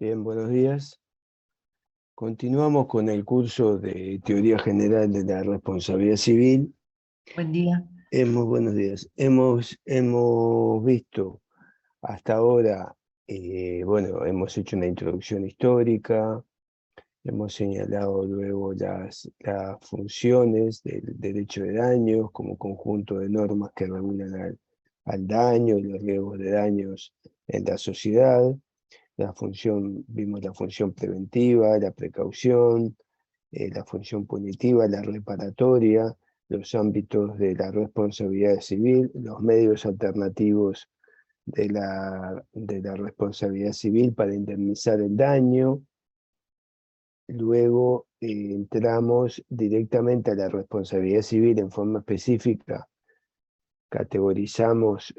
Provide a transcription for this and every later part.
Bien, buenos días. Continuamos con el curso de Teoría General de la Responsabilidad Civil. Buen día. Buenos días. Hemos visto hasta ahora, bueno, hemos hecho una introducción histórica, hemos señalado luego las funciones del derecho de daños como conjunto de normas que regulan al daño y los riesgos de daños en la sociedad. Vimos la función preventiva, la precaución, la función punitiva, la reparatoria, los ámbitos de la responsabilidad civil, los medios alternativos de la responsabilidad civil para indemnizar el daño. Luego entramos directamente a la responsabilidad civil en forma específica. Categorizamos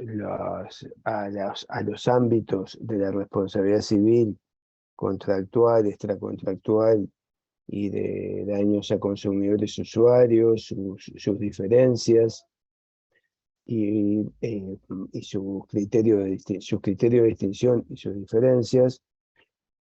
a los ámbitos de la responsabilidad civil: contractual, extracontractual y de daños a consumidores usuarios, sus diferencias y sus criterios de distinción y sus diferencias.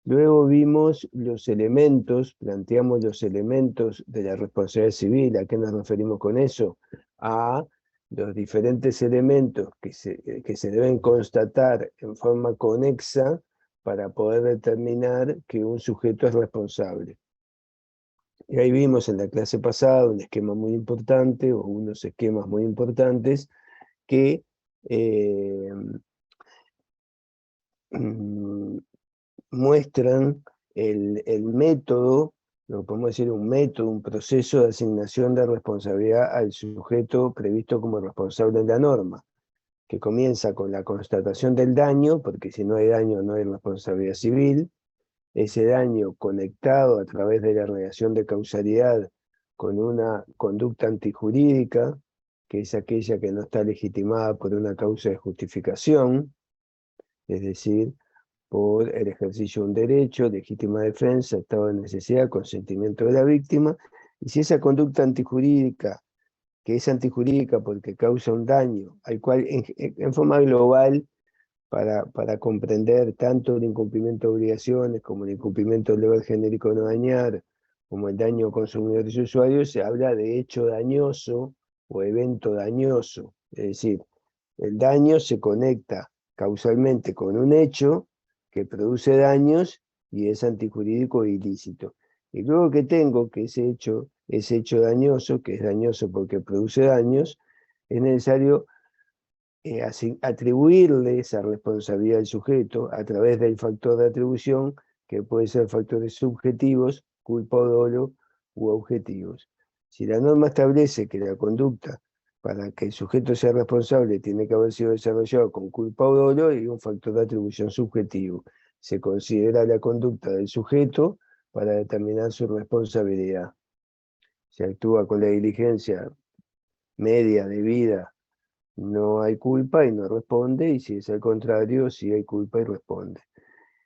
Luego vimos los elementos, planteamos los elementos de la responsabilidad civil. ¿A qué nos referimos con eso? A los diferentes elementos que se deben constatar en forma conexa para poder determinar que un sujeto es responsable. Y ahí vimos en la clase pasada un esquema muy importante, o unos esquemas muy importantes, que eh, muestran el método, lo podemos decir un método, un proceso de asignación de responsabilidad al sujeto previsto como responsable en la norma, que comienza con la constatación del daño, porque si no hay daño no hay responsabilidad civil. Ese daño conectado a través de la relación de causalidad con una conducta antijurídica, que es aquella que no está legitimada por una causa de justificación, es decir, por el ejercicio de un derecho, legítima defensa, estado de necesidad, consentimiento de la víctima. Y si esa conducta antijurídica, que es antijurídica porque causa un daño, al cual en forma global, para comprender tanto el incumplimiento de obligaciones como el incumplimiento del deber genérico de no dañar, como el daño a consumidores y usuarios, se habla de hecho dañoso o evento dañoso. Es decir, el daño se conecta causalmente con un hecho que produce daños y es antijurídico e ilícito. Y luego que tengo que ese hecho dañoso, que es dañoso porque produce daños, es necesario atribuirle esa responsabilidad al sujeto a través del factor de atribución, que puede ser factores subjetivos, culpa o dolo, u objetivos. Si la norma establece que la conducta para que el sujeto sea responsable tiene que haber sido desarrollado con culpa o dolo, y un factor de atribución subjetivo. Se considera la conducta del sujeto para determinar su responsabilidad. Se actúa con la diligencia media debida, no hay culpa y no responde, y si es al contrario, sí hay culpa y responde.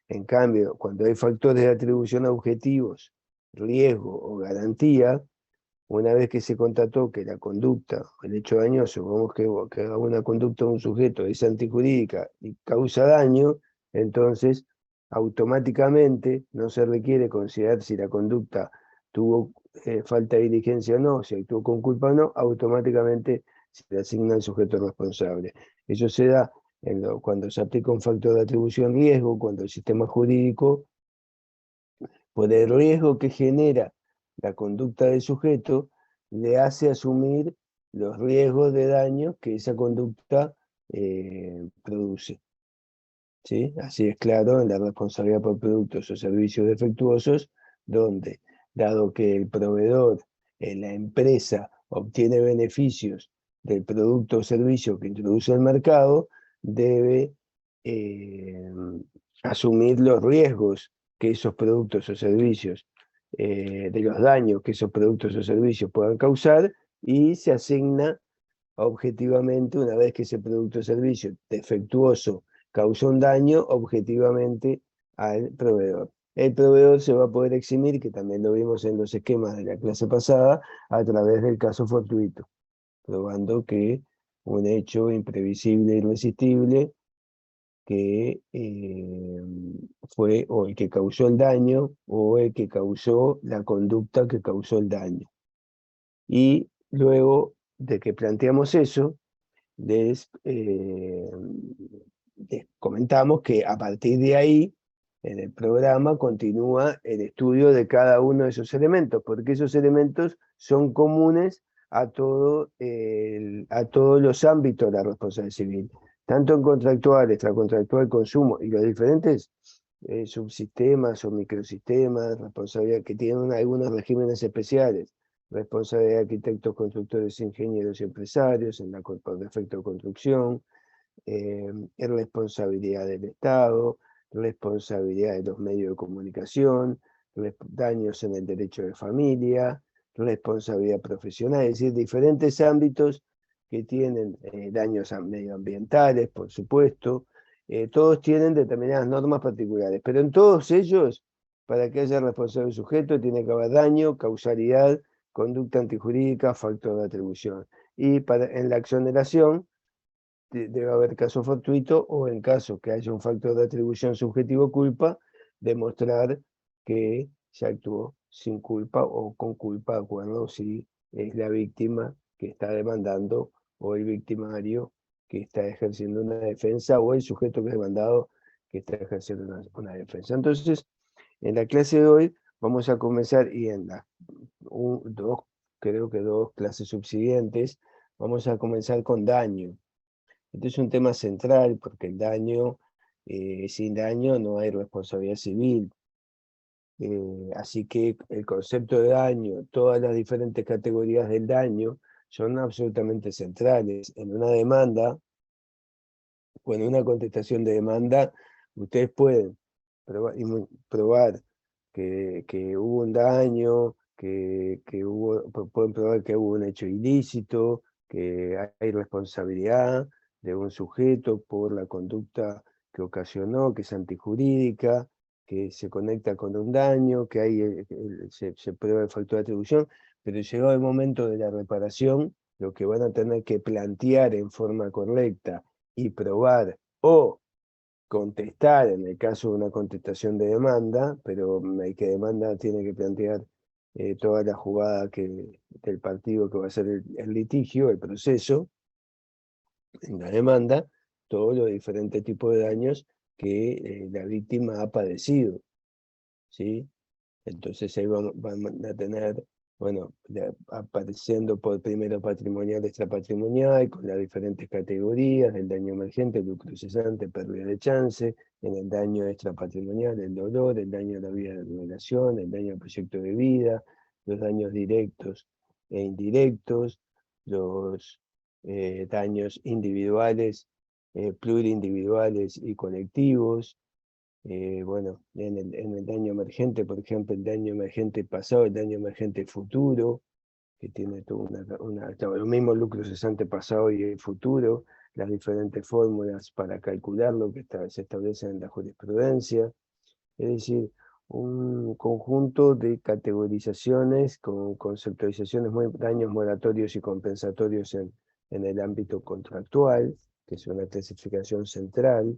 En cambio, cuando hay factores de atribución objetivos, riesgo o garantía, una vez que se constató que la conducta, el hecho dañoso, vamos que haga una conducta de un sujeto es antijurídica y causa daño, entonces automáticamente no se requiere considerar si la conducta tuvo falta de diligencia o no, si actuó con culpa o no, automáticamente se le asigna al sujeto responsable. Eso se da cuando se aplica un factor de atribución riesgo, cuando el sistema jurídico, por el riesgo que genera la conducta del sujeto, le hace asumir los riesgos de daño que esa conducta produce. ¿Sí? Así es claro en la responsabilidad por productos o servicios defectuosos, donde, dado que el proveedor, la empresa, obtiene beneficios del producto o servicio que introduce al mercado, debe eh, asumir los riesgos que esos productos o servicios, de los daños que esos productos o servicios puedan causar, y se asigna objetivamente, una vez que ese producto o servicio defectuoso causó un daño, objetivamente al proveedor. El proveedor se va a poder eximir, que también lo vimos en los esquemas de la clase pasada, a través del caso fortuito, probando que un hecho imprevisible e irresistible que fue o el que causó el daño o el que causó la conducta que causó el daño. Y luego de que planteamos eso, les comentamos que a partir de ahí, en el programa continúa el estudio de cada uno de esos elementos, porque esos elementos son comunes a todos los ámbitos de la responsabilidad civil, tanto en contractual, extracontractual, consumo y los diferentes subsistemas o microsistemas, responsabilidad que tienen algunos regímenes especiales, responsabilidad de arquitectos, constructores, ingenieros y empresarios por defecto de construcción, responsabilidad del Estado, responsabilidad de los medios de comunicación, daños en el derecho de familia, responsabilidad profesional, es decir, diferentes ámbitos que tienen daños medioambientales, por supuesto, todos tienen determinadas normas particulares, pero en todos ellos, para que haya responsable sujeto, tiene que haber daño, causalidad, conducta antijurídica, factor de atribución. Y en la exoneración, debe haber caso fortuito o en caso que haya un factor de atribución subjetivo culpa, demostrar que se actuó sin culpa o con culpa, de acuerdo si es la víctima que está demandando o el victimario que está ejerciendo una defensa o el sujeto que es demandado que está ejerciendo una defensa. Entonces, en la clase de hoy vamos a comenzar y en las creo que dos clases subsiguientes, vamos a comenzar con daño. Este es un tema central porque el daño, sin daño no hay responsabilidad civil. Así que el concepto de daño, todas las diferentes categorías del daño son absolutamente centrales. En una demanda o en una contestación de demanda, ustedes pueden probar que hubo un daño, pueden probar que hubo un hecho ilícito, que hay responsabilidad de un sujeto por la conducta que ocasionó, que es antijurídica, que se conecta con un daño, que hay, se prueba el factor de atribución, pero llegado el momento de la reparación, lo que van a tener que plantear en forma correcta y probar o contestar en el caso de una contestación de demanda, pero el que demanda tiene que plantear toda la jugada del partido que va a ser el litigio, el proceso, en la demanda, todos los diferentes tipos de daños que la víctima ha padecido, ¿sí? Entonces ahí van a tener, bueno, apareciendo por primero patrimonial, extrapatrimonial, con las diferentes categorías, el daño emergente, lucro cesante, pérdida de chance, en el daño extrapatrimonial, el dolor, el daño a la vida de relación, el daño al proyecto de vida, los daños directos e indirectos, los daños individuales, plurindividuales y colectivos, bueno, en el daño emergente, por ejemplo, el daño emergente pasado, el daño emergente futuro, que tiene toda lo mismo lucro cesante pasado y el futuro, las diferentes fórmulas para calcularlo que se establecen en la jurisprudencia, es decir, un conjunto de categorizaciones con conceptualizaciones daños moratorios y compensatorios en el ámbito contractual, que es una clasificación central.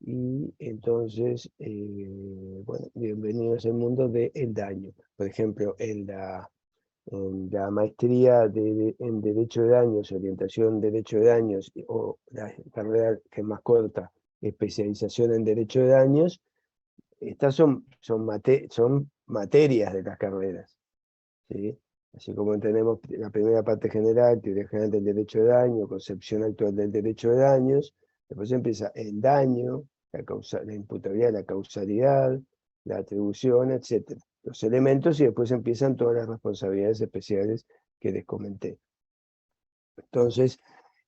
Y entonces, bueno, bienvenidos al mundo del daño. Por ejemplo, en la maestría en Derecho de Daños, orientación en Derecho de Daños, o la carrera que es más corta, especialización en Derecho de Daños, estas son materias de las carreras, ¿sí? Así como tenemos la primera parte general, teoría general del derecho de daño, concepción actual del derecho de daños, después empieza el daño, la imputabilidad, la causalidad, la atribución, etc. Los elementos y después empiezan todas las responsabilidades especiales que les comenté. Entonces,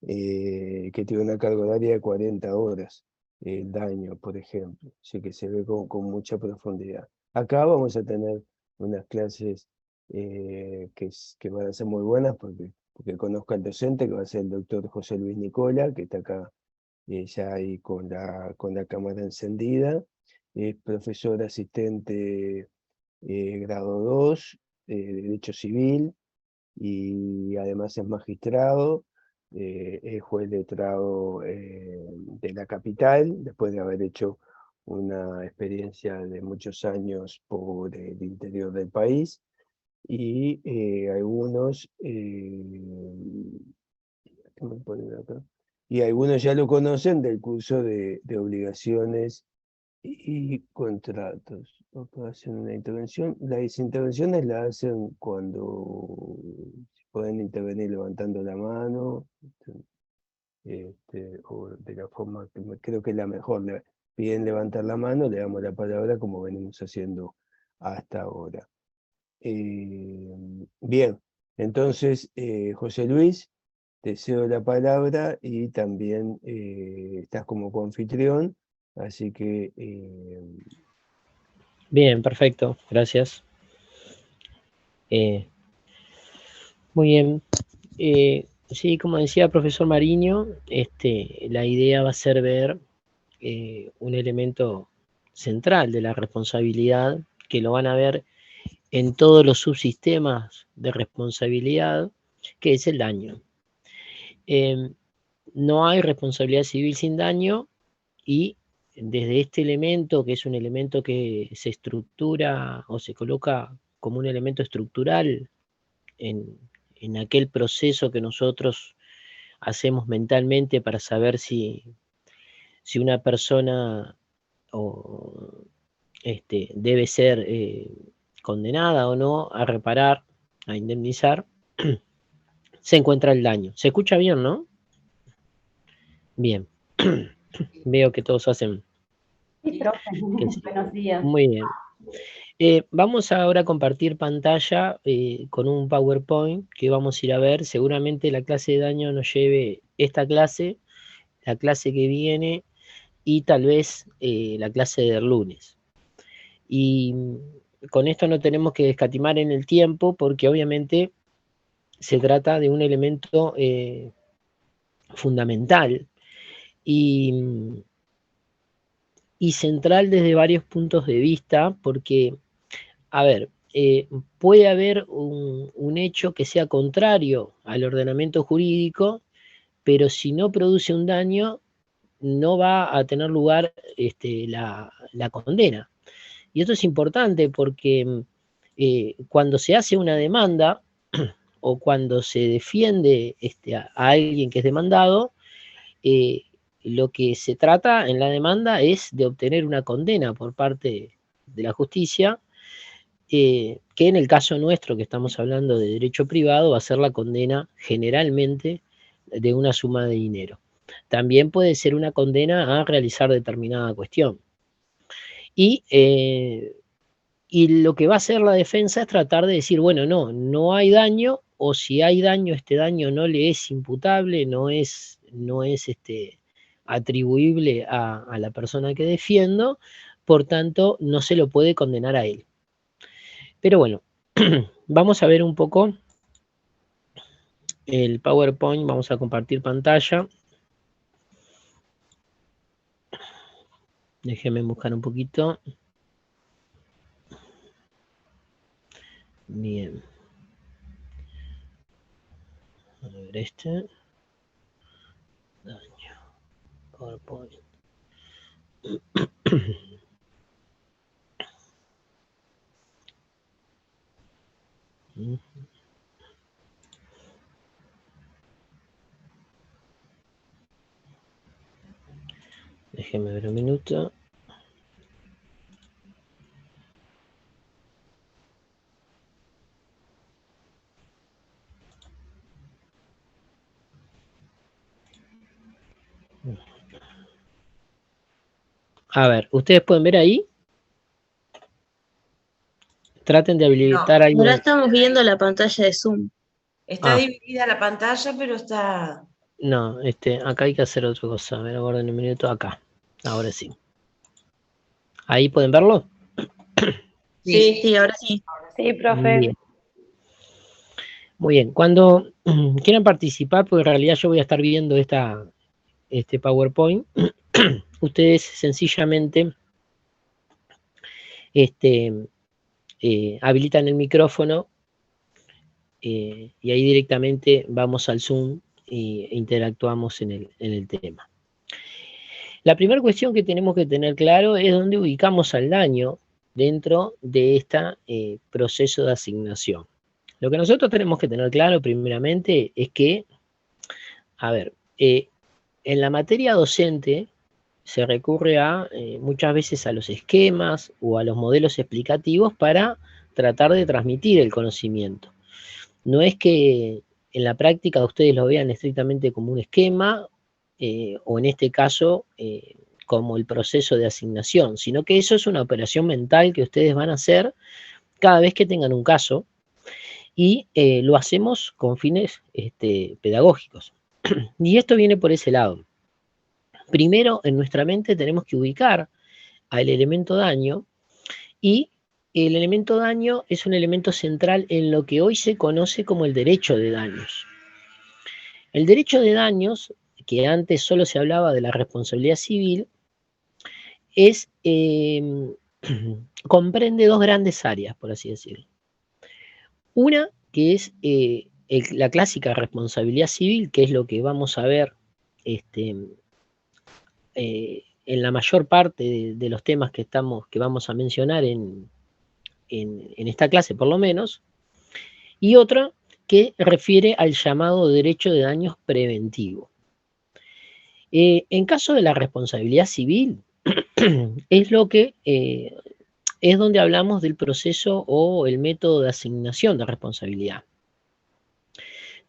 que tiene una carga horaria de 40 horas, el daño, por ejemplo, así que se ve con mucha profundidad. Acá vamos a tener unas clases que van a ser muy buenas porque conozco al docente, que va a ser el doctor José Luis Nicola, que está acá ya ahí con la cámara encendida. Es profesor asistente grado 2 de Derecho Civil, y además es magistrado, es juez letrado de la capital, después de haber hecho una experiencia de muchos años por el interior del país, y ¿qué me ponen acá? Y algunos ya lo conocen del curso de obligaciones y contratos. Acá hacen una intervención. Las intervenciones las hacen cuando pueden intervenir levantando la mano, o de la forma que creo que es la mejor. Piden levantar la mano, le damos la palabra como venimos haciendo hasta ahora. Bien, entonces, José Luis, te cedo la palabra y también estás como coanfitrión, así que Bien, perfecto, gracias. Muy bien. Sí, como decía el profesor Mariño, la idea va a ser ver un elemento central de la responsabilidad, que lo van a ver en todos los subsistemas de responsabilidad, que es el daño. No hay responsabilidad civil sin daño, y desde este elemento, que es un elemento que se estructura o se coloca como un elemento estructural en, en aquel proceso que nosotros hacemos mentalmente para saber si una persona o, debe ser condenada o no a reparar, a indemnizar, se encuentra el daño. ¿Se escucha bien, no? Bien. Veo que todos hacen Sí, profe. que sí. Buenos días. Muy bien. Vamos ahora a compartir pantalla con un PowerPoint que vamos a ir a ver. Seguramente la clase de daño nos lleve esta clase, la clase que viene y tal vez la clase del lunes. Y con esto no tenemos que escatimar en el tiempo, porque obviamente se trata de un elemento fundamental y, y central desde varios puntos de vista, porque, a ver, puede haber un hecho que sea contrario al ordenamiento jurídico, pero si no produce un daño, no va a tener lugar la condena. Y esto es importante porque cuando se hace una demanda o cuando se defiende a alguien que es demandado, eh, lo que se trata en la demanda es de obtener una condena por parte de la justicia, que en el caso nuestro, que estamos hablando de derecho privado, va a ser la condena generalmente de una suma de dinero. También puede ser una condena a realizar determinada cuestión. Y lo que va a hacer la defensa es tratar de decir, bueno, no hay daño, o si hay daño, este daño no le es imputable, no es atribuible a la persona que defiendo, por tanto, no se lo puede condenar a él. Pero bueno, vamos a ver un poco el PowerPoint, vamos a compartir pantalla. Déjenme buscar un poquito. Bien. A ver daño, PowerPoint. Déjenme ver un minuto. A ver, ¿ustedes pueden ver ahí? Traten de habilitar algo. Ahora estamos viendo la pantalla de Zoom. Está dividida la pantalla, pero está... No, acá hay que hacer otra cosa. A ver, aguarden un minuto acá. Ahora sí. ¿Ahí pueden verlo? Sí, ahora sí. Sí, profe. Bien. Muy bien. Cuando quieran participar, porque en realidad yo voy a estar viendo este PowerPoint, ustedes sencillamente habilitan el micrófono y ahí directamente vamos al Zoom interactuamos en el tema. La primera cuestión que tenemos que tener claro es dónde ubicamos al daño dentro de este proceso de asignación. Lo que nosotros tenemos que tener claro primeramente es que, a ver, en la materia docente se recurre muchas veces a los esquemas o a los modelos explicativos para tratar de transmitir el conocimiento. No es que en la práctica ustedes lo vean estrictamente como un esquema o en este caso como el proceso de asignación, sino que eso es una operación mental que ustedes van a hacer cada vez que tengan un caso y lo hacemos con fines pedagógicos. Y esto viene por ese lado. Primero, en nuestra mente tenemos que ubicar al elemento daño y el elemento daño es un elemento central en lo que hoy se conoce como el derecho de daños. El derecho de daños, que antes solo se hablaba de la responsabilidad civil, comprende dos grandes áreas, por así decirlo. Una que es la clásica responsabilidad civil, que es lo que vamos a ver en la mayor parte de los temas que vamos a mencionar en esta clase por lo menos, y otra que refiere al llamado derecho de daños preventivo. En caso de la responsabilidad civil, es donde hablamos del proceso o el método de asignación de responsabilidad.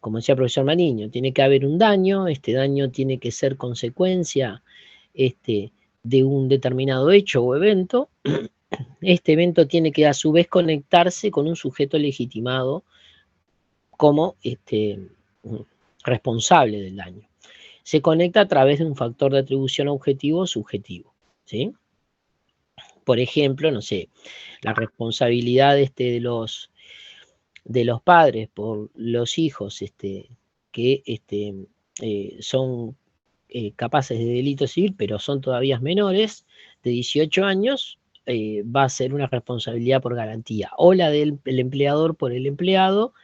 Como decía el profesor Maniño, tiene que haber un daño, este daño tiene que ser consecuencia de un determinado hecho o evento. Este evento tiene que a su vez conectarse con un sujeto legitimado como responsable del daño. Se conecta a través de un factor de atribución objetivo o subjetivo, ¿sí? Por ejemplo, no sé, la responsabilidad de los padres por los hijos que son capaces de delito civil, pero son todavía menores de 18 años, va a ser una responsabilidad por garantía, o la del empleador por el empleado.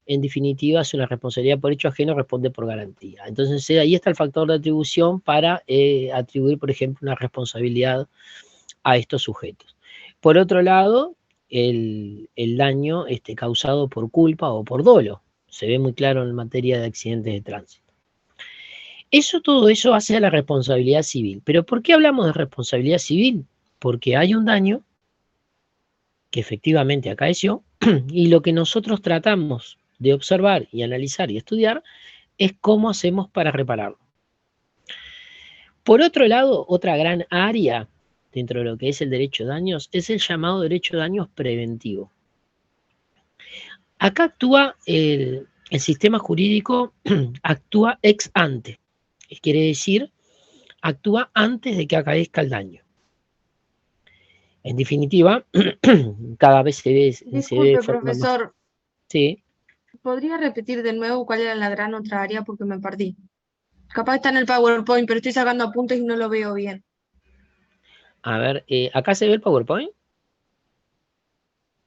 En definitiva, es una responsabilidad por hecho ajeno, responde por garantía. Entonces, ahí está el factor de atribución para atribuir, por ejemplo, una responsabilidad a estos sujetos. Por otro lado, el daño causado por culpa o por dolo. Se ve muy claro en materia de accidentes de tránsito. Todo eso hace a la responsabilidad civil. ¿Pero por qué hablamos de responsabilidad civil? Porque hay un daño que efectivamente acaeció y lo que nosotros tratamos de observar y analizar y estudiar es cómo hacemos para repararlo. Por otro lado, otra gran área dentro de lo que es el derecho de daños es el llamado derecho de daños preventivo. Acá actúa el sistema jurídico, actúa ex ante, quiere decir, actúa antes de que acaezca el daño. En definitiva, cada vez se ve... Disculpe, profesor. Sí. ¿Podría repetir de nuevo cuál era la gran otra área? Porque me perdí. Capaz está en el PowerPoint, pero estoy sacando apuntes y no lo veo bien. A ver, ¿acá se ve el PowerPoint?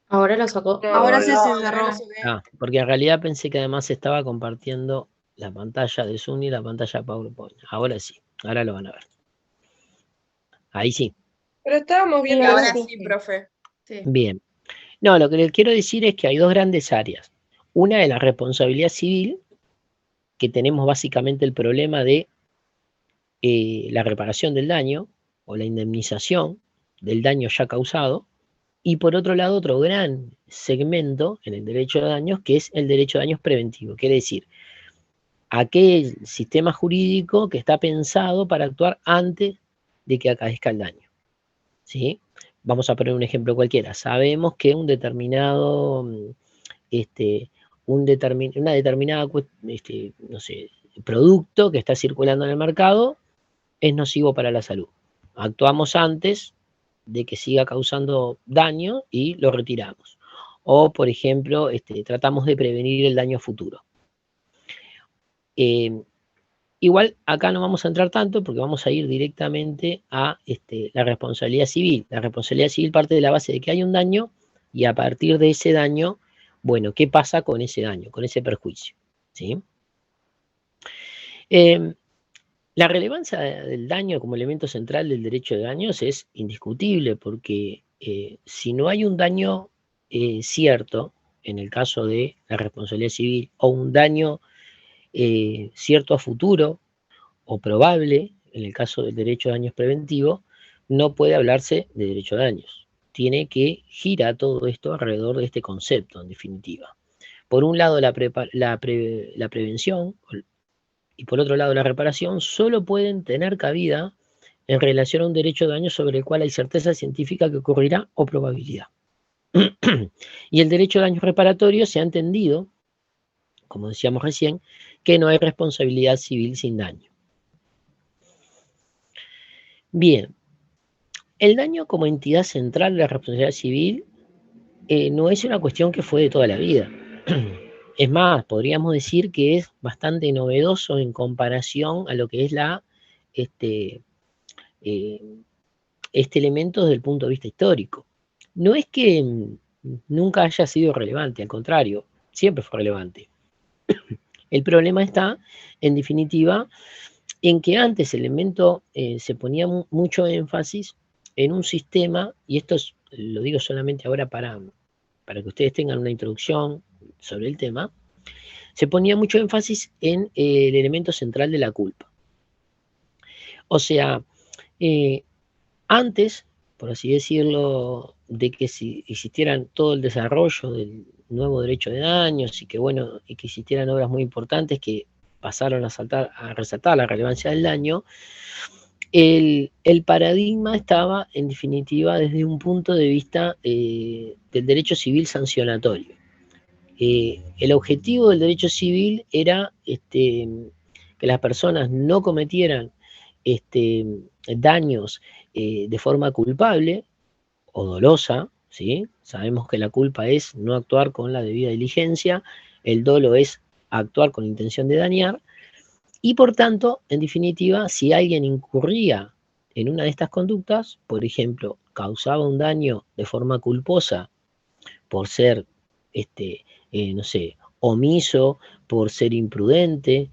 Ahora lo sacó. Ahora se cerró. Porque en realidad pensé que además estaba compartiendo la pantalla de Zoom y la pantalla PowerPoint. Ahora sí, ahora lo van a ver. Ahí sí. Pero estábamos viendo ahora sí, profe. Sí. Bien. No, lo que les quiero decir es que hay dos grandes áreas. Una es la responsabilidad civil, que tenemos básicamente el problema de la reparación del daño o la indemnización del daño ya causado. Y por otro lado, otro gran segmento en el derecho de daños, que es el derecho de daños preventivo. Quiere decir, aquel sistema jurídico que está pensado para actuar antes de que acaezca el daño, ¿sí? Vamos a poner un ejemplo cualquiera. Sabemos que un determinado, una determinada, no sé, producto que está circulando en el mercado es nocivo para la salud. Actuamos antes de que siga causando daño y lo retiramos. O, por ejemplo, tratamos de prevenir el daño futuro. Igual acá no vamos a entrar tanto porque vamos a ir directamente a la responsabilidad civil. La responsabilidad civil parte de la base de que hay un daño y a partir de ese daño, bueno, ¿qué pasa con ese daño, con ese perjuicio? ¿Sí? La relevancia del daño como elemento central del derecho de daños es indiscutible, porque si no hay un daño cierto, en el caso de la responsabilidad civil, o un daño cierto a futuro o probable, en el caso del derecho de daños preventivo, no puede hablarse de derecho de daños. Tiene que girar todo esto alrededor de este concepto, en definitiva. Por un lado, la prevención y por otro lado, la reparación solo pueden tener cabida en relación a un derecho de daño sobre el cual hay certeza científica que ocurrirá o probabilidad. Y el derecho de daños reparatorios se ha entendido, como decíamos recién, que no hay responsabilidad civil sin daño. Bien, el daño como entidad central de la responsabilidad civil no es una cuestión que fue de toda la vida. Es más, podríamos decir que es bastante novedoso en comparación a lo que es este elemento desde el punto de vista histórico. No es que nunca haya sido relevante, al contrario, siempre fue relevante. El problema está, en definitiva, en que antes el elemento se ponía mucho énfasis en un sistema, y esto lo digo solamente ahora para que ustedes tengan una introducción sobre el tema, se ponía mucho énfasis en el elemento central de la culpa. O sea, antes, por así decirlo, de que si existieran todo el desarrollo del nuevo derecho de daños y que existieran obras muy importantes que pasaron a resaltar la relevancia del daño, el paradigma estaba, en definitiva, desde un punto de vista del derecho civil sancionatorio. El objetivo del derecho civil era que las personas no cometieran daños de forma culpable o dolosa, ¿sí? Sabemos que la culpa es no actuar con la debida diligencia, el dolo es actuar con intención de dañar, y por tanto, en definitiva, si alguien incurría en una de estas conductas, por ejemplo, causaba un daño de forma culposa por ser, no sé, omiso, por ser imprudente,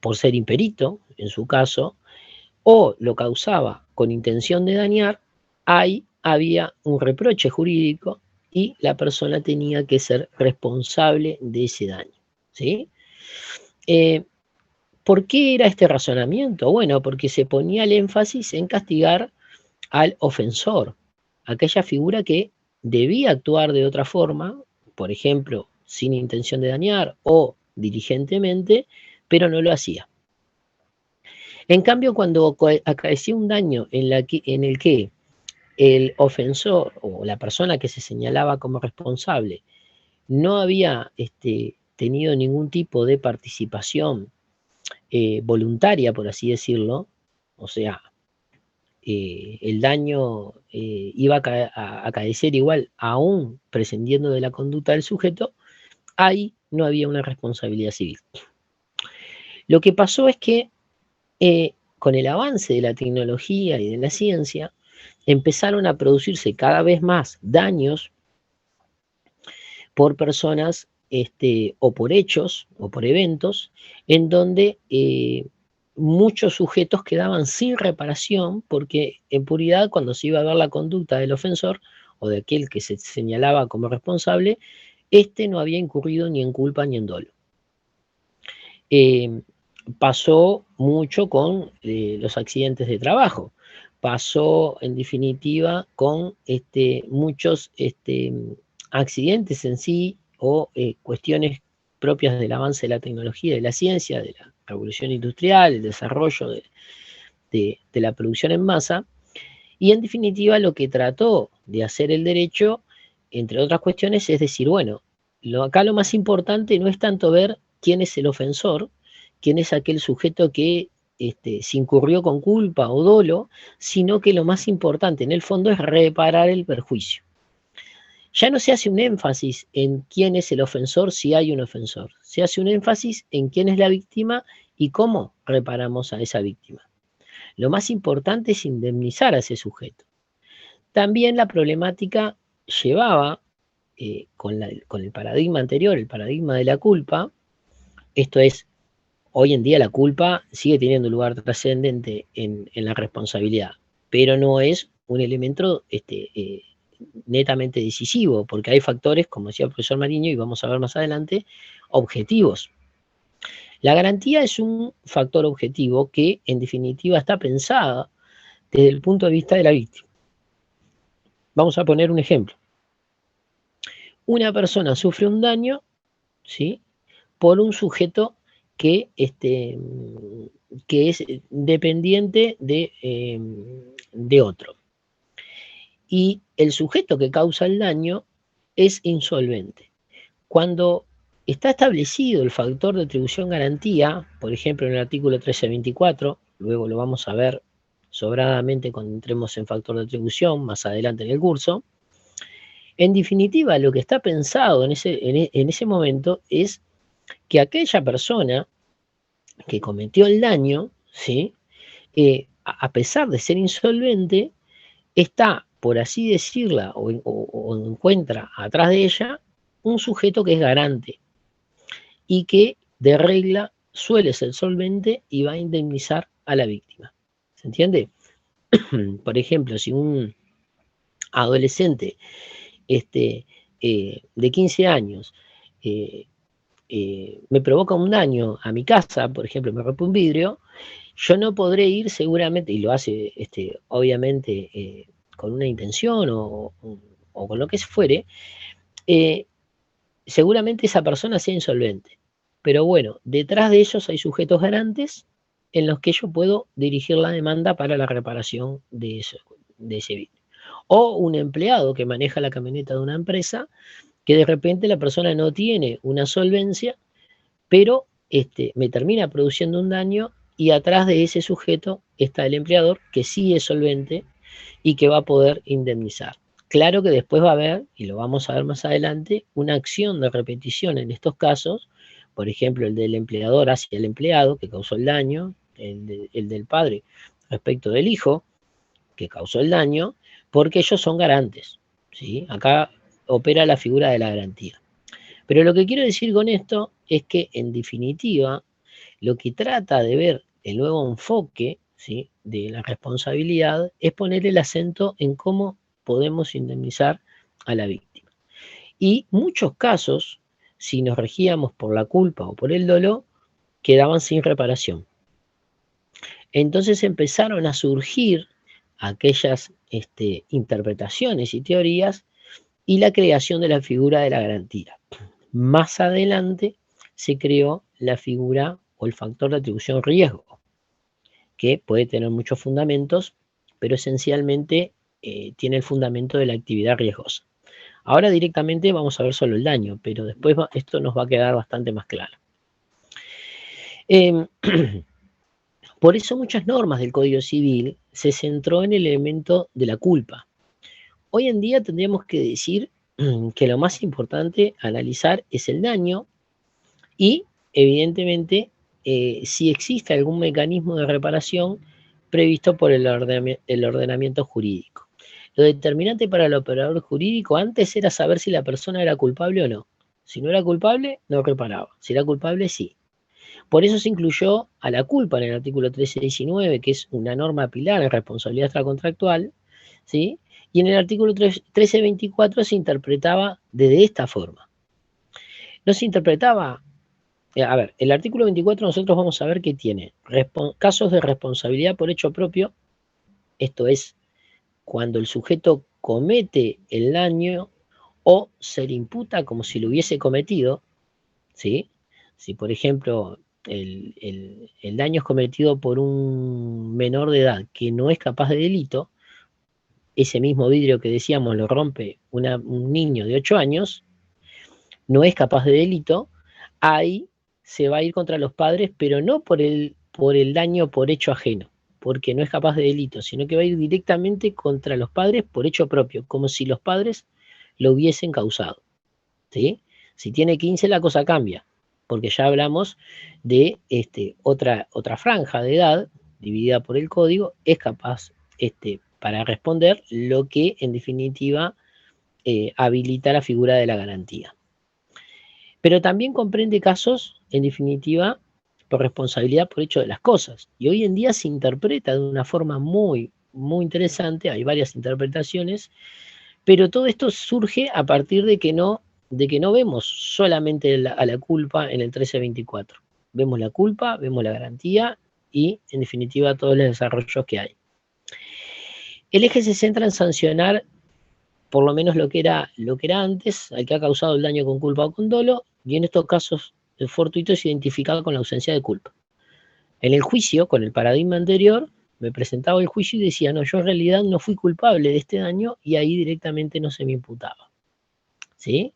por ser imperito, en su caso, o lo causaba con intención de dañar, ahí había un reproche jurídico y la persona tenía que ser responsable de ese daño, ¿sí? ¿Por qué era este razonamiento? Bueno, porque se ponía el énfasis en castigar al ofensor, aquella figura que debía actuar de otra forma, por ejemplo, sin intención de dañar o diligentemente, pero no lo hacía. En cambio, cuando acaecía un daño en el que el ofensor o la persona que se señalaba como responsable no había tenido ningún tipo de participación voluntaria, por así decirlo, o sea, el daño iba a acaecer igual, aún prescindiendo de la conducta del sujeto, ahí no había una responsabilidad civil. Lo que pasó es que con el avance de la tecnología y de la ciencia, empezaron a producirse cada vez más daños por personas o por hechos o por eventos en donde muchos sujetos quedaban sin reparación porque en puridad, cuando se iba a ver la conducta del ofensor o de aquel que se señalaba como responsable, no había incurrido ni en culpa ni en dolo. Pasó mucho con los accidentes de trabajo, pasó en definitiva con muchos accidentes en sí o cuestiones propias del avance de la tecnología, de la ciencia, de la revolución industrial, el desarrollo de la producción en masa, y en definitiva lo que trató de hacer el derecho, entre otras cuestiones, es decir, bueno, acá lo más importante no es tanto ver quién es el ofensor, quién es aquel sujeto que se incurrió con culpa o dolo, sino que lo más importante en el fondo es reparar el perjuicio. Ya no se hace un énfasis en quién es el ofensor si hay un ofensor, se hace un énfasis en quién es la víctima y cómo reparamos a esa víctima. Lo más importante es indemnizar a ese sujeto. También la problemática llevaba, con el paradigma anterior, el paradigma de la culpa, esto es, hoy en día la culpa sigue teniendo un lugar trascendente en la responsabilidad, pero no es un elemento netamente decisivo, porque hay factores, como decía el profesor Mariño, y vamos a ver más adelante, objetivos. La garantía es un factor objetivo que, en definitiva, está pensada desde el punto de vista de la víctima. Vamos a poner un ejemplo. Una persona sufre un daño, ¿sí?, por un sujeto que es dependiente de otro. Y el sujeto que causa el daño es insolvente. Cuando está establecido el factor de atribución garantía, por ejemplo en el artículo 1324, luego lo vamos a ver sobradamente cuando entremos en factor de atribución más adelante en el curso, en definitiva lo que está pensado en ese momento es que aquella persona que cometió el daño, ¿sí?, a pesar de ser insolvente, está, por así decirla, o encuentra atrás de ella un sujeto que es garante y que de regla suele ser solvente y va a indemnizar a la víctima. ¿Se entiende? Por ejemplo, si un adolescente de 15 años me provoca un daño a mi casa, por ejemplo, me rompe un vidrio, yo no podré ir seguramente, y lo hace obviamente con una intención o con lo que fuere, seguramente esa persona sea insolvente. Pero bueno, detrás de ellos hay sujetos garantes en los que yo puedo dirigir la demanda para la reparación de ese vidrio. O un empleado que maneja la camioneta de una empresa, que de repente la persona no tiene una solvencia, pero me termina produciendo un daño y atrás de ese sujeto está el empleador que sí es solvente y que va a poder indemnizar. Claro que después va a haber, y lo vamos a ver más adelante, una acción de repetición en estos casos, por ejemplo, el del empleador hacia el empleado que causó el daño, el del padre respecto del hijo que causó el daño, porque ellos son garantes, ¿sí? Acá opera la figura de la garantía. Pero lo que quiero decir con esto es que, en definitiva, lo que trata de ver el nuevo enfoque, ¿sí?, de la responsabilidad es poner el acento en cómo podemos indemnizar a la víctima. Y muchos casos, si nos regíamos por la culpa o por el dolo, quedaban sin reparación. Entonces empezaron a surgir aquellas interpretaciones y teorías y la creación de la figura de la garantía. Más adelante se creó la figura o el factor de atribución riesgo, que puede tener muchos fundamentos, pero esencialmente tiene el fundamento de la actividad riesgosa. Ahora directamente vamos a ver solo el daño, pero después esto nos va a quedar bastante más claro. Por eso muchas normas del Código Civil se centró en el elemento de la culpa. Hoy en día tendríamos que decir que lo más importante a analizar es el daño y, evidentemente, si existe algún mecanismo de reparación previsto por el ordenamiento jurídico. Lo determinante para el operador jurídico antes era saber si la persona era culpable o no. Si no era culpable, no reparaba. Si era culpable, sí. Por eso se incluyó a la culpa en el artículo 1319, que es una norma pilar en responsabilidad extracontractual, ¿sí? Y en el artículo 1324 se interpretaba de esta forma. No se interpretaba. A ver, el artículo 24 nosotros vamos a ver que tiene casos de responsabilidad por hecho propio, esto es, cuando el sujeto comete el daño o se le imputa como si lo hubiese cometido, ¿sí? Si, por ejemplo, el daño es cometido por un menor de edad que no es capaz de delito, ese mismo vidrio que decíamos lo rompe un niño de 8 años, no es capaz de delito, ahí se va a ir contra los padres, pero no por el daño por hecho ajeno, porque no es capaz de delito, sino que va a ir directamente contra los padres por hecho propio, como si los padres lo hubiesen causado, ¿sí? Si tiene 15 la cosa cambia, porque ya hablamos de otra franja de edad dividida por el código, es capaz para responder, lo que en definitiva habilita la figura de la garantía. Pero también comprende casos, en definitiva, por responsabilidad por hecho de las cosas. Y hoy en día se interpreta de una forma muy, muy interesante, hay varias interpretaciones, pero todo esto surge a partir de que no vemos solamente a la culpa en el 1324. Vemos la culpa, vemos la garantía y, en definitiva, todos los desarrollos que hay. El eje se centra en sancionar por lo menos lo que era antes, al que ha causado el daño con culpa o con dolo, y en estos casos el fortuito es identificado con la ausencia de culpa. En el juicio, con el paradigma anterior, me presentaba el juicio y decía, no, yo en realidad no fui culpable de este daño y ahí directamente no se me imputaba. ¿Sí?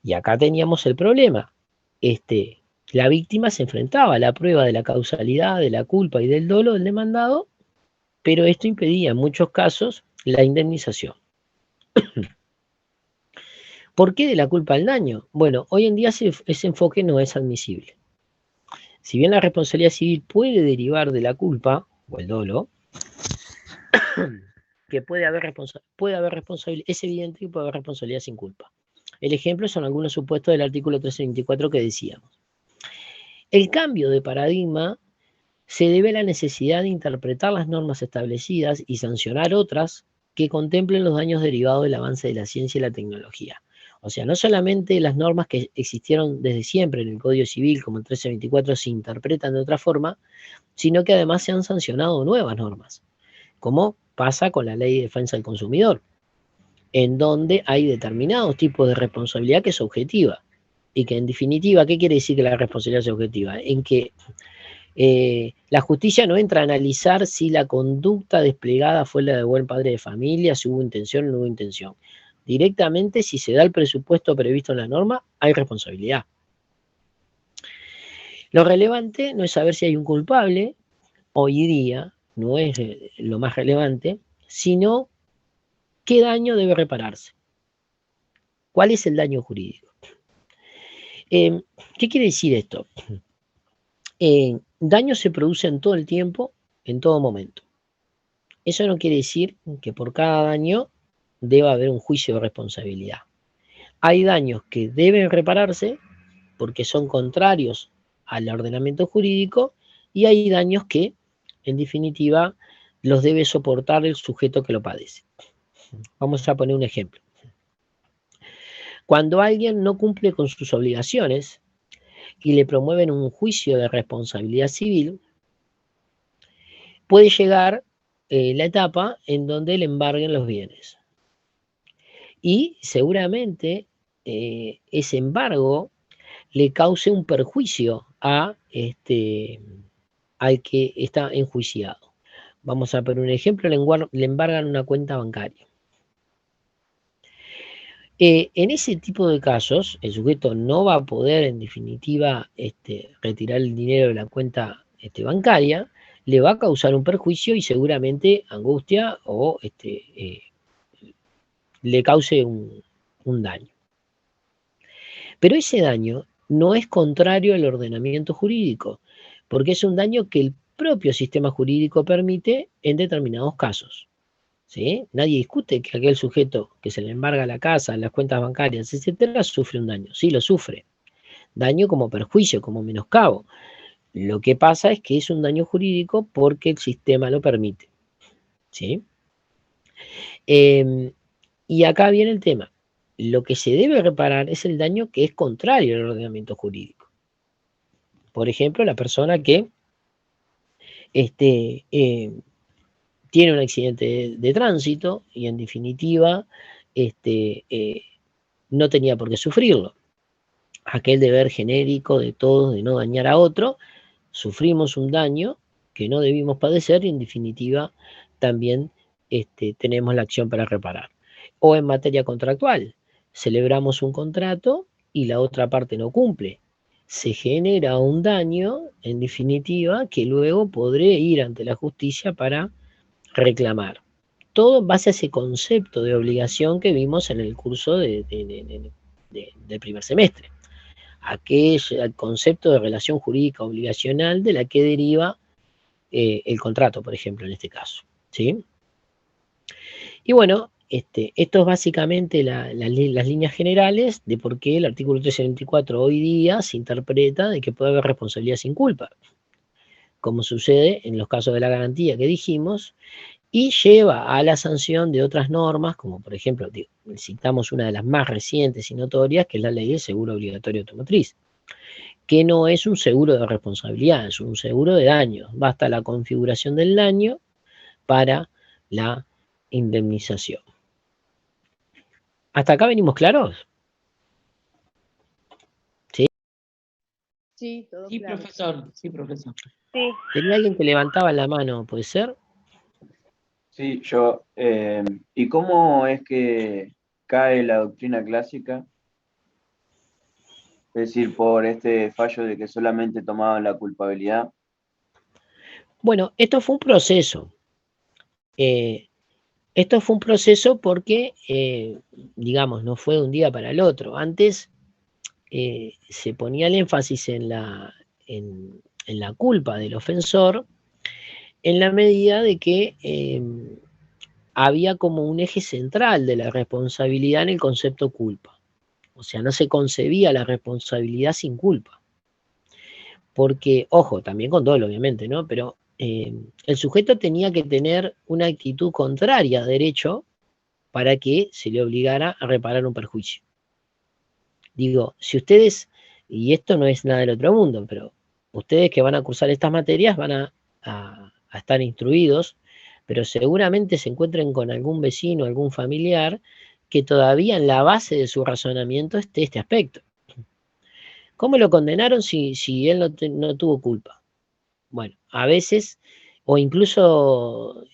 Y acá teníamos el problema. La víctima se enfrentaba a la prueba de la causalidad, de la culpa y del dolo del demandado, pero esto impedía en muchos casos la indemnización. ¿Por qué de la culpa al daño? Bueno, hoy en día ese enfoque no es admisible. Si bien la responsabilidad civil puede derivar de la culpa o el dolo, que puede haber responsabilidad, es evidente que puede haber responsabilidad sin culpa. El ejemplo son algunos supuestos del artículo 1324 que decíamos. El cambio de paradigma se debe a la necesidad de interpretar las normas establecidas y sancionar otras que contemplen los daños derivados del avance de la ciencia y la tecnología. O sea, no solamente las normas que existieron desde siempre en el Código Civil, como el 1324, se interpretan de otra forma, sino que además se han sancionado nuevas normas, como pasa con la Ley de Defensa del Consumidor, en donde hay determinados tipos de responsabilidad que es objetiva, y que en definitiva, ¿qué quiere decir que la responsabilidad es objetiva? En que la justicia no entra a analizar si la conducta desplegada fue la de buen padre de familia, si hubo intención o no hubo intención. Directamente, si se da el presupuesto previsto en la norma, hay responsabilidad. Lo relevante no es saber si hay un culpable, hoy día no es lo más relevante, sino qué daño debe repararse. ¿Cuál es el daño jurídico? ¿Qué quiere decir esto? Daños se producen todo el tiempo, en todo momento. Eso no quiere decir que por cada daño deba haber un juicio de responsabilidad. Hay daños que deben repararse porque son contrarios al ordenamiento jurídico y hay daños que, en definitiva, los debe soportar el sujeto que lo padece. Vamos a poner un ejemplo. Cuando alguien no cumple con sus obligaciones y le promueven un juicio de responsabilidad civil, puede llegar la etapa en donde le embarguen los bienes. Y seguramente ese embargo le cause un perjuicio al que está enjuiciado. Vamos a poner un ejemplo, le embargan una cuenta bancaria. En ese tipo de casos, el sujeto no va a poder, en definitiva, retirar el dinero de la cuenta bancaria, le va a causar un perjuicio y seguramente angustia o le cause un daño. Pero ese daño no es contrario al ordenamiento jurídico, porque es un daño que el propio sistema jurídico permite en determinados casos. ¿Sí? Nadie discute que aquel sujeto que se le embarga la casa, las cuentas bancarias, etcétera, sufre un daño. Sí, lo sufre. Daño como perjuicio, como menoscabo. Lo que pasa es que es un daño jurídico porque el sistema lo permite. ¿Sí? Y acá viene el tema. Lo que se debe reparar es el daño que es contrario al ordenamiento jurídico. Por ejemplo, la persona que tiene un accidente de tránsito y en definitiva no tenía por qué sufrirlo. Aquel deber genérico de todos de no dañar a otro, sufrimos un daño que no debimos padecer y en definitiva también tenemos la acción para reparar. O en materia contractual, celebramos un contrato y la otra parte no cumple. Se genera un daño, en definitiva, que luego podré ir ante la justicia para reclamar. Todo en base a ese concepto de obligación que vimos en el curso del primer semestre. Aquel concepto de relación jurídica obligacional de la que deriva el contrato, por ejemplo, en este caso. ¿Sí? Y bueno, esto es básicamente las líneas generales de por qué el artículo 374 hoy día se interpreta de que puede haber responsabilidad sin culpa, como sucede en los casos de la garantía que dijimos, y lleva a la sanción de otras normas, como por ejemplo, citamos una de las más recientes y notorias, que es la ley del seguro obligatorio automotriz, que no es un seguro de responsabilidad, es un seguro de daños. Basta la configuración del daño para la indemnización. ¿Hasta acá venimos claros? Sí, todo Sí, claro. profesor, sí, profesor. Sí, Tenía alguien que levantaba la mano, ¿puede ser? Sí, yo. ¿Y cómo es que cae la doctrina clásica? Es decir, por este fallo de que solamente tomaban la culpabilidad. Bueno, esto fue un proceso. Esto fue un proceso porque, digamos, no fue de un día para el otro. Antes se ponía el énfasis en la culpa del ofensor en la medida de que había como un eje central de la responsabilidad en el concepto culpa. O sea, no se concebía la responsabilidad sin culpa. Porque, ojo, también con dolo, obviamente, ¿no? Pero el sujeto tenía que tener una actitud contraria a derecho para que se le obligara a reparar un perjuicio. Digo, si ustedes, y esto no es nada del otro mundo, pero ustedes que van a cursar estas materias van a estar instruidos, pero seguramente se encuentren con algún vecino, algún familiar, que todavía en la base de su razonamiento esté este aspecto. ¿Cómo lo condenaron si él no tuvo culpa? Bueno, a veces, o incluso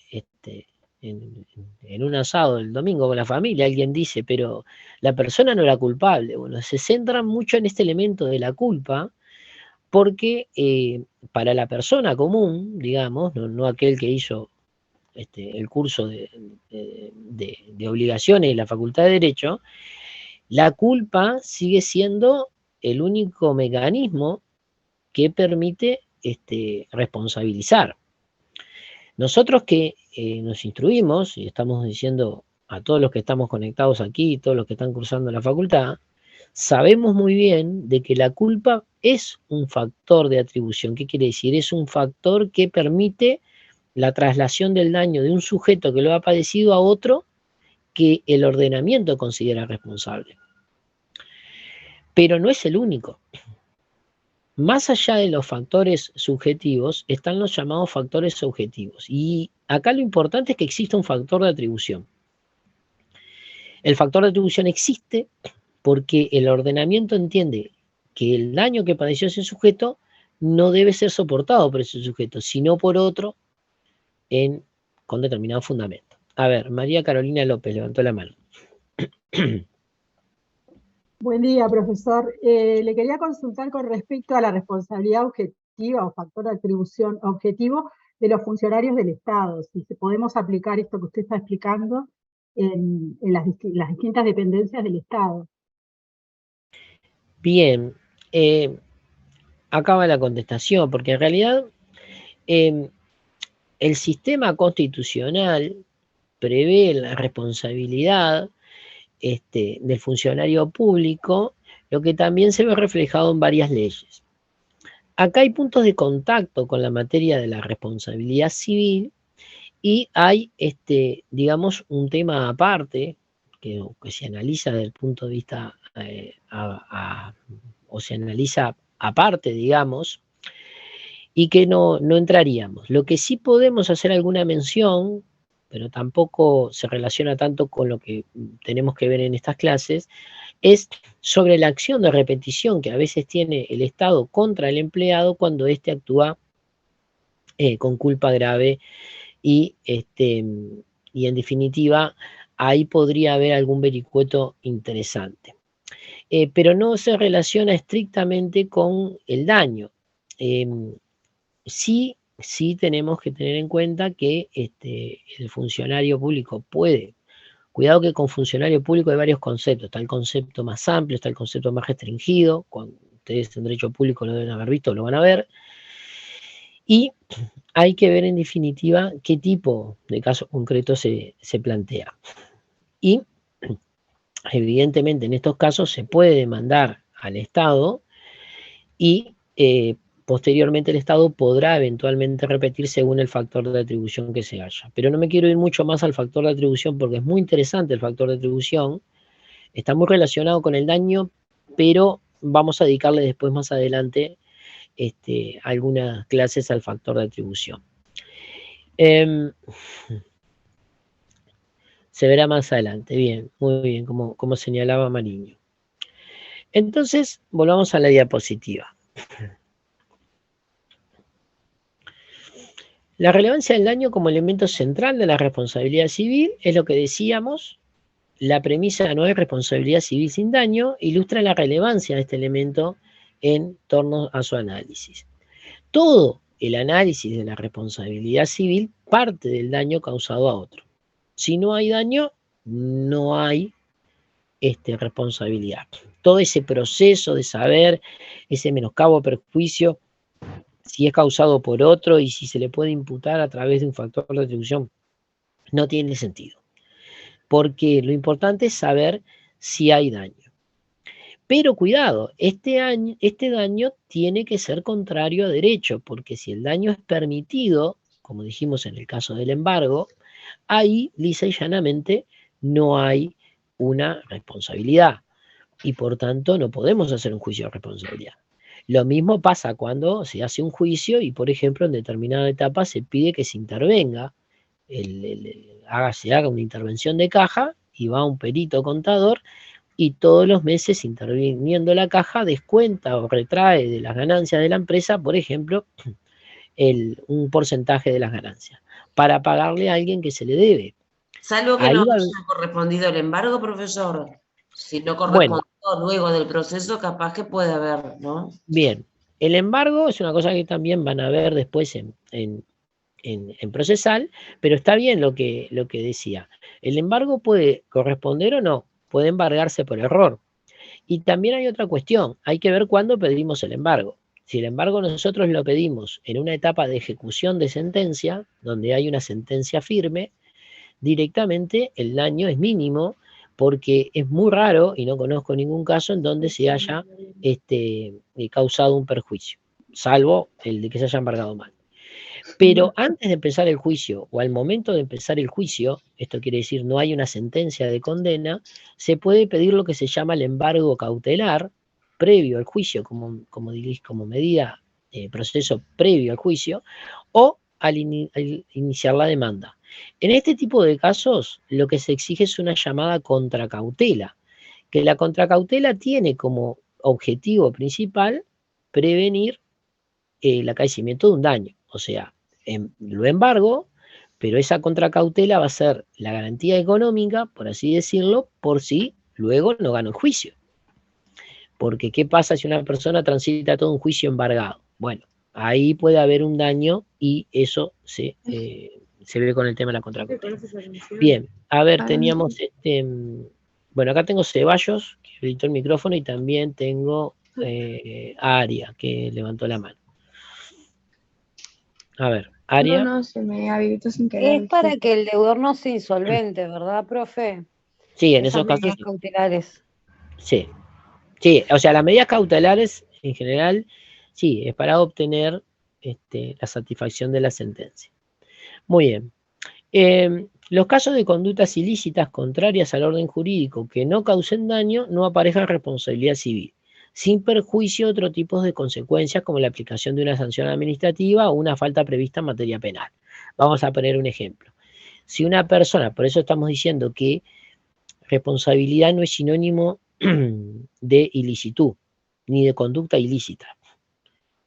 en un asado el domingo con la familia, alguien dice, pero la persona no era culpable. Bueno, se centran mucho en este elemento de la culpa, porque para la persona común, digamos, no aquel que hizo el curso de obligaciones y la facultad de Derecho, la culpa sigue siendo el único mecanismo que permite responsabilizar. Nosotros que nos instruimos, y estamos diciendo a todos los que estamos conectados aquí, todos los que están cursando la facultad, sabemos muy bien de que la culpa es un factor de atribución. ¿Qué quiere decir? Es un factor que permite la traslación del daño de un sujeto que lo ha padecido a otro que el ordenamiento considera responsable. Pero no es el único. Más allá de los factores subjetivos, están los llamados factores objetivos. Y acá lo importante es que exista un factor de atribución. El factor de atribución existe porque el ordenamiento entiende que el daño que padeció ese sujeto no debe ser soportado por ese sujeto, sino por otro con determinado fundamento. A ver, María Carolina López levantó la mano. Buen día, profesor. Le quería consultar con respecto a la responsabilidad objetiva o factor de atribución objetivo de los funcionarios del Estado, si podemos aplicar esto que usted está explicando en las distintas dependencias del Estado. Bien, acaba la contestación, porque en realidad el sistema constitucional prevé la responsabilidad del funcionario público, lo que también se ve reflejado en varias leyes. Acá hay puntos de contacto con la materia de la responsabilidad civil y hay, digamos, un tema aparte que se analiza desde el punto de vista, o se analiza aparte, digamos, y que no entraríamos. Lo que sí podemos hacer alguna mención, pero tampoco se relaciona tanto con lo que tenemos que ver en estas clases, es sobre la acción de repetición que a veces tiene el Estado contra el empleado cuando éste actúa con culpa grave y en definitiva ahí podría haber algún vericueto interesante. Pero no se relaciona estrictamente con el daño. Sí tenemos que tener en cuenta que el funcionario público puede, cuidado que con funcionario público hay varios conceptos, está el concepto más amplio, está el concepto más restringido, cuando ustedes en derecho público lo deben haber visto, lo van a ver, y hay que ver en definitiva qué tipo de caso concreto se plantea. Y evidentemente en estos casos se puede demandar al Estado y posteriormente el Estado podrá eventualmente repetir según el factor de atribución que se haya. Pero no me quiero ir mucho más al factor de atribución porque es muy interesante el factor de atribución, está muy relacionado con el daño, pero vamos a dedicarle después más adelante algunas clases al factor de atribución. Se verá más adelante, bien, muy bien, como señalaba Mariño. Entonces, volvamos a la diapositiva. La relevancia del daño como elemento central de la responsabilidad civil es lo que decíamos. La premisa no hay responsabilidad civil sin daño ilustra la relevancia de este elemento en torno a su análisis. Todo el análisis de la responsabilidad civil parte del daño causado a otro. Si no hay daño, no hay responsabilidad. Todo ese proceso de saber, ese menoscabo o perjuicio, si es causado por otro y si se le puede imputar a través de un factor de atribución, no tiene sentido. Porque lo importante es saber si hay daño. Pero cuidado, este daño tiene que ser contrario a derecho, porque si el daño es permitido, como dijimos en el caso del embargo, ahí lisa y llanamente no hay una responsabilidad y por tanto no podemos hacer un juicio de responsabilidad. Lo mismo pasa cuando se hace un juicio y, por ejemplo, en determinada etapa se pide que se intervenga, se haga una intervención de caja y va un perito contador y todos los meses, interviniendo la caja, descuenta o retrae de las ganancias de la empresa, por ejemplo, un porcentaje de las ganancias, para pagarle a alguien que se le debe. Salvo que no haya correspondido el embargo, profesor. Si no correspondió luego del proceso, capaz que puede haber, ¿no? Bien, el embargo es una cosa que también van a ver después en procesal, pero está bien lo que decía. El embargo puede corresponder o no, puede embargarse por error. Y también hay otra cuestión, hay que ver cuándo pedimos el embargo. Si el embargo nosotros lo pedimos en una etapa de ejecución de sentencia, donde hay una sentencia firme, directamente el daño es mínimo, porque es muy raro, y no conozco ningún caso en donde se haya causado un perjuicio, salvo el de que se haya embargado mal. Pero antes de empezar el juicio o al momento de empezar el juicio, esto quiere decir no hay una sentencia de condena, se puede pedir lo que se llama el embargo cautelar previo al juicio, como medida, proceso previo al juicio, o al iniciar la demanda. En este tipo de casos, lo que se exige es una llamada contracautela, que la contracautela tiene como objetivo principal prevenir el acaecimiento de un daño. O sea, lo embargo, pero esa contracautela va a ser la garantía económica, por así decirlo, por si luego no gano el juicio. Porque, ¿qué pasa si una persona transita todo un juicio embargado? Bueno, ahí puede haber un daño y eso se ve con el tema de la contracautela. Bien, a ver, teníamos bueno, acá tengo Ceballos, que habilitó el micrófono, y también tengo a Aria, que levantó la mano. A ver, Aria. No, se me habilitó sin querer. Es para que el deudor no sea insolvente, ¿verdad, profe? Sí, en esos casos. Medidas cautelares. Sí. Sí, o sea, las medidas cautelares en general, sí, es para obtener la satisfacción de la sentencia. Muy bien. Los casos de conductas ilícitas contrarias al orden jurídico que no causen daño no aparejan responsabilidad civil, sin perjuicio de otro tipo de consecuencias como la aplicación de una sanción administrativa o una falta prevista en materia penal. Vamos a poner un ejemplo. Si una persona, por eso estamos diciendo que responsabilidad no es sinónimo de ilicitud, ni de conducta ilícita.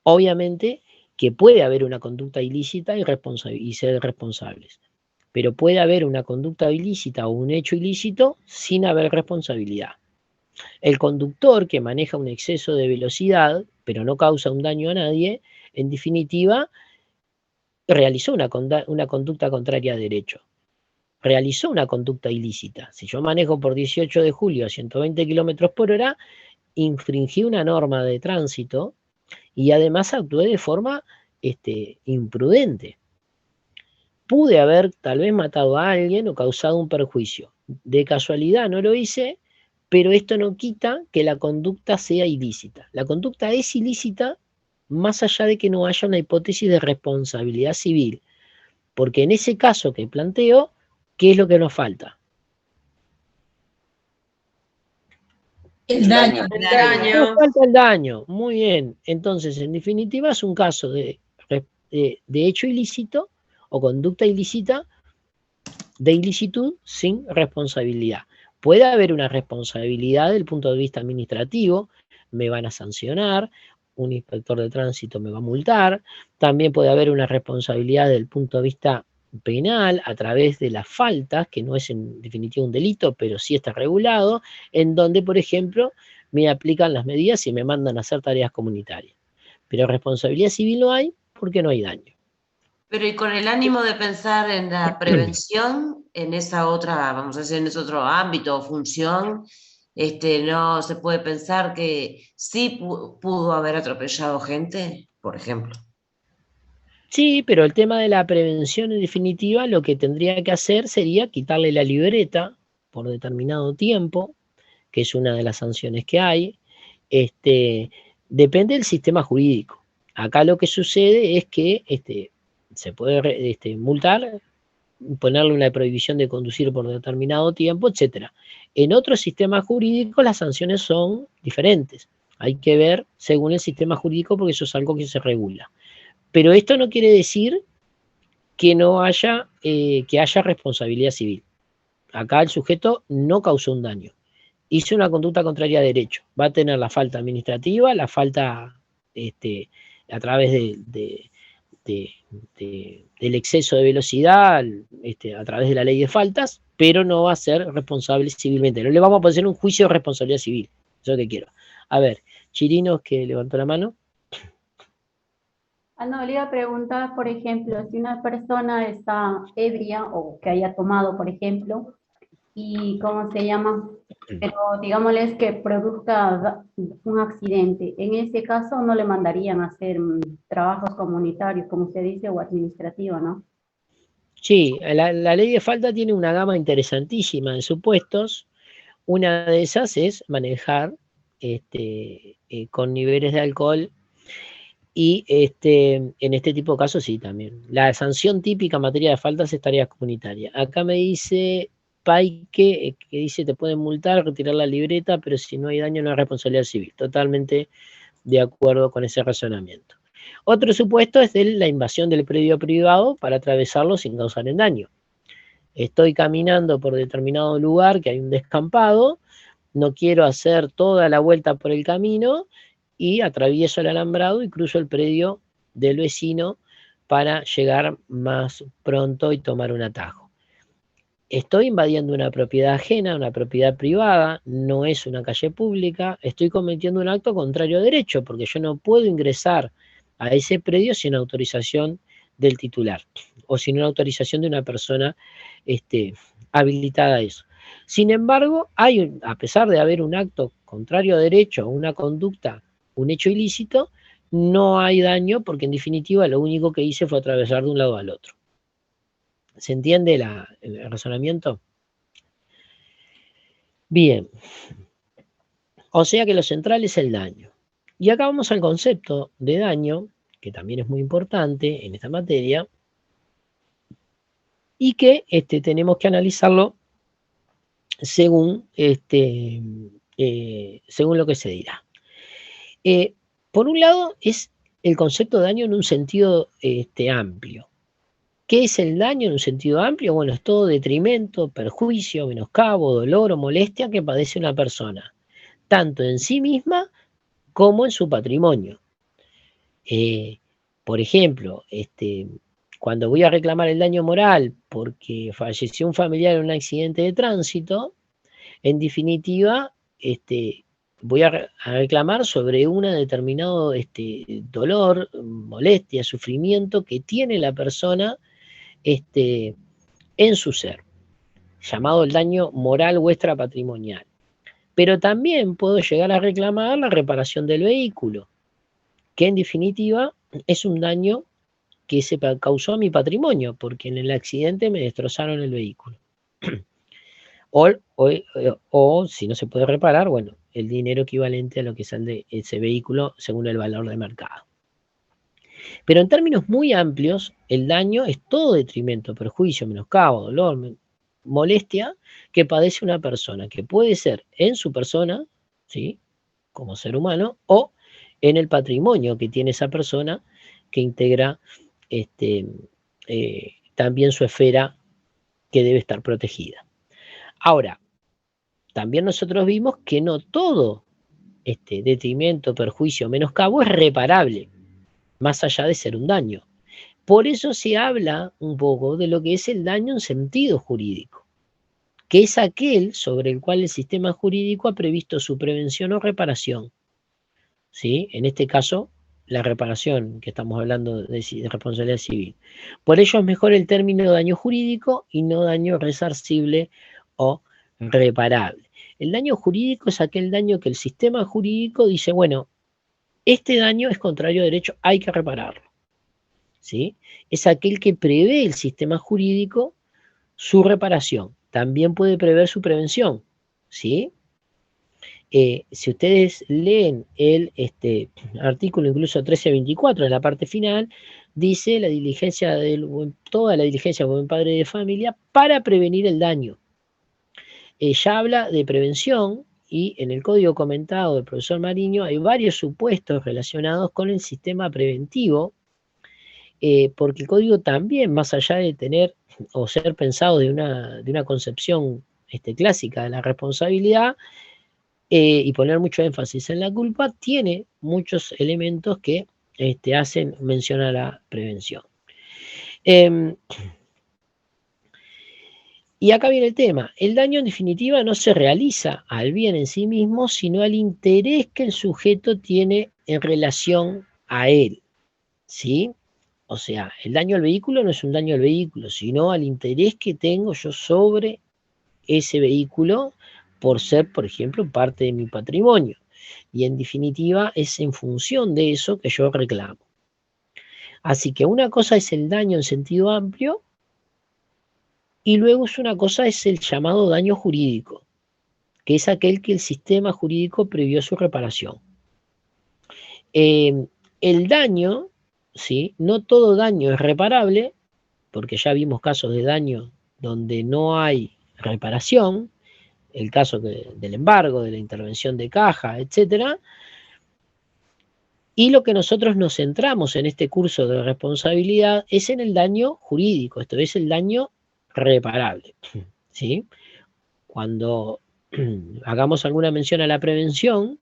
Obviamente que puede haber una conducta ilícita y ser responsables, pero puede haber una conducta ilícita o un hecho ilícito sin haber responsabilidad. El conductor que maneja un exceso de velocidad, pero no causa un daño a nadie, en definitiva, realizó una conducta contraria a derecho. Realizó una conducta ilícita. Si yo manejo por 18 de julio a 120 kilómetros por hora, infringí una norma de tránsito y además actué de forma imprudente. Pude haber tal vez matado a alguien o causado un perjuicio. de casualidad no lo hice, pero esto no quita que la conducta sea ilícita. La conducta es ilícita más allá de que no haya una hipótesis de responsabilidad civil, porque en ese caso que planteo, ¿qué es lo que nos falta? El daño. Nos falta el daño, muy bien. Entonces, en definitiva, es un caso de hecho ilícito o conducta ilícita de ilicitud sin responsabilidad. Puede haber una responsabilidad desde el punto de vista administrativo, me van a sancionar, un inspector de tránsito me va a multar, también puede haber una responsabilidad desde el punto de vista penal a través de las faltas, que no es en definitiva un delito, pero sí está regulado, en donde, por ejemplo, me aplican las medidas y me mandan a hacer tareas comunitarias. Pero responsabilidad civil no hay porque no hay daño. Pero y con el ánimo de pensar en la prevención, en esa otra, vamos a decir, en ese otro ámbito o función, no se puede pensar que sí pudo haber atropellado gente, por ejemplo. Sí, pero el tema de la prevención, en definitiva, lo que tendría que hacer sería quitarle la libreta por determinado tiempo, que es una de las sanciones que hay. Depende del sistema jurídico. Acá lo que sucede es que se puede multar, ponerle una prohibición de conducir por determinado tiempo, etcétera. En otros sistemas jurídicos las sanciones son diferentes. Hay que ver según el sistema jurídico porque eso es algo que se regula. Pero esto no quiere decir que no haya, que haya responsabilidad civil. Acá el sujeto no causó un daño. Hizo una conducta contraria a derecho. Va a tener la falta administrativa, la falta a través del exceso de velocidad, a través de la ley de faltas, pero no va a ser responsable civilmente. No le vamos a poner un juicio de responsabilidad civil. Eso es lo que quiero. A ver, Chirinos, que levantó la mano. No, le iba a preguntar, por ejemplo, si una persona está ebria o que haya tomado, por ejemplo, y ¿cómo se llama? Pero digámosles que produzca un accidente. En ese caso no le mandarían a hacer trabajos comunitarios, como usted dice, o administrativos, ¿no? Sí, la ley de falta tiene una gama interesantísima de supuestos. Una de esas es manejar con niveles de alcohol y en este tipo de casos sí también. La sanción típica en materia de faltas es tarea comunitaria. Acá me dice Paique, que dice te pueden multar, retirar la libreta, pero si no hay daño no hay responsabilidad civil. Totalmente de acuerdo con ese razonamiento. Otro supuesto es de la invasión del predio privado para atravesarlo sin causar el daño. Estoy caminando por determinado lugar que hay un descampado, no quiero hacer toda la vuelta por el camino y atravieso el alambrado y cruzo el predio del vecino para llegar más pronto y tomar un atajo. Estoy invadiendo una propiedad ajena, una propiedad privada, no es una calle pública, estoy cometiendo un acto contrario a derecho, porque yo no puedo ingresar a ese predio sin autorización del titular o sin una autorización de una persona habilitada a eso. Sin embargo, a pesar de haber un acto contrario a derecho, una conducta, un hecho ilícito, no hay daño porque en definitiva lo único que hice fue atravesar de un lado al otro. ¿Se entiende el razonamiento? Bien. O sea que lo central es el daño. Y acá vamos al concepto de daño, que también es muy importante en esta materia, y que tenemos que analizarlo según lo que se dirá. Por un lado es el concepto de daño en un sentido amplio. ¿Qué es el daño en un sentido amplio? Bueno, es todo detrimento, perjuicio, menoscabo, dolor o molestia que padece una persona, tanto en sí misma como en su patrimonio. Por ejemplo, cuando voy a reclamar el daño moral porque falleció un familiar en un accidente de tránsito, en definitiva, voy a reclamar sobre un determinado dolor, molestia, sufrimiento que tiene la persona en su ser, llamado el daño moral o extrapatrimonial. Pero también puedo llegar a reclamar la reparación del vehículo, que en definitiva es un daño que se causó a mi patrimonio, porque en el accidente me destrozaron el vehículo. O si no se puede reparar, bueno, el dinero equivalente a lo que sale ese vehículo según el valor de mercado. Pero en términos muy amplios, el daño es todo detrimento, perjuicio, menoscabo, dolor, molestia que padece una persona, que puede ser en su persona, ¿sí?, como ser humano, o en el patrimonio que tiene esa persona que integra también su esfera que debe estar protegida. Ahora, también nosotros vimos que no todo detrimento, perjuicio, menoscabo es reparable, más allá de ser un daño. Por eso se habla un poco de lo que es el daño en sentido jurídico, que es aquel sobre el cual el sistema jurídico ha previsto su prevención o reparación. ¿Sí? En este caso, la reparación, que estamos hablando de responsabilidad civil. Por ello es mejor el término daño jurídico y no daño resarcible o reparable. El daño jurídico es aquel daño que el sistema jurídico dice, bueno, este daño es contrario a derecho, hay que repararlo. ¿Sí? Es aquel que prevé el sistema jurídico su reparación. También puede prever su prevención. ¿Sí? Si ustedes leen el artículo incluso 1324 en la parte final, dice la diligencia toda la diligencia del buen padre de familia para prevenir el daño. Ya habla de prevención y en el código comentado del profesor Mariño hay varios supuestos relacionados con el sistema preventivo, porque el código también, más allá de tener o ser pensado de una concepción clásica de la responsabilidad, y poner mucho énfasis en la culpa, tiene muchos elementos que hacen mención a la prevención. Y acá viene el tema. El daño en definitiva no se realiza al bien en sí mismo, sino al interés que el sujeto tiene en relación a él. ¿Sí? O sea, el daño al vehículo no es un daño al vehículo, sino al interés que tengo yo sobre ese vehículo por ser, por ejemplo, parte de mi patrimonio. Y en definitiva es en función de eso que yo reclamo. Así que una cosa es el daño en sentido amplio y luego una cosa es el llamado daño jurídico, que es aquel que el sistema jurídico previó su reparación. El daño, ¿sí?, no todo daño es reparable, porque ya vimos casos de daño donde no hay reparación, el caso del embargo, de la intervención de caja, etc. Y lo que nosotros nos centramos en este curso de responsabilidad es en el daño jurídico, esto es el daño reparable. ¿Sí? Cuando hagamos alguna mención a la prevención,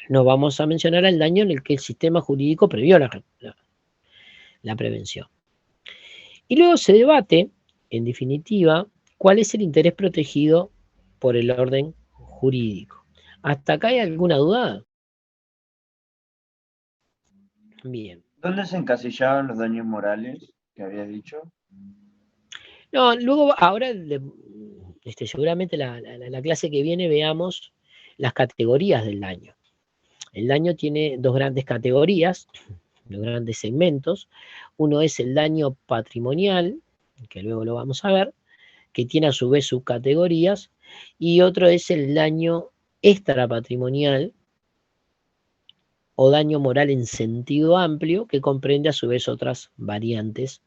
nos vamos a mencionar el daño en el que el sistema jurídico previó la prevención. Y luego se debate, en definitiva, cuál es el interés protegido por el orden jurídico. ¿Hasta acá hay alguna duda? Bien. ¿Dónde se encasillaban los daños morales que habías dicho? No, luego, ahora, seguramente la clase que viene veamos las categorías del daño. El daño tiene dos grandes categorías, dos grandes segmentos. Uno es el daño patrimonial, que luego lo vamos a ver, que tiene a su vez subcategorías, y otro es el daño extrapatrimonial o daño moral en sentido amplio, que comprende a su vez otras variantes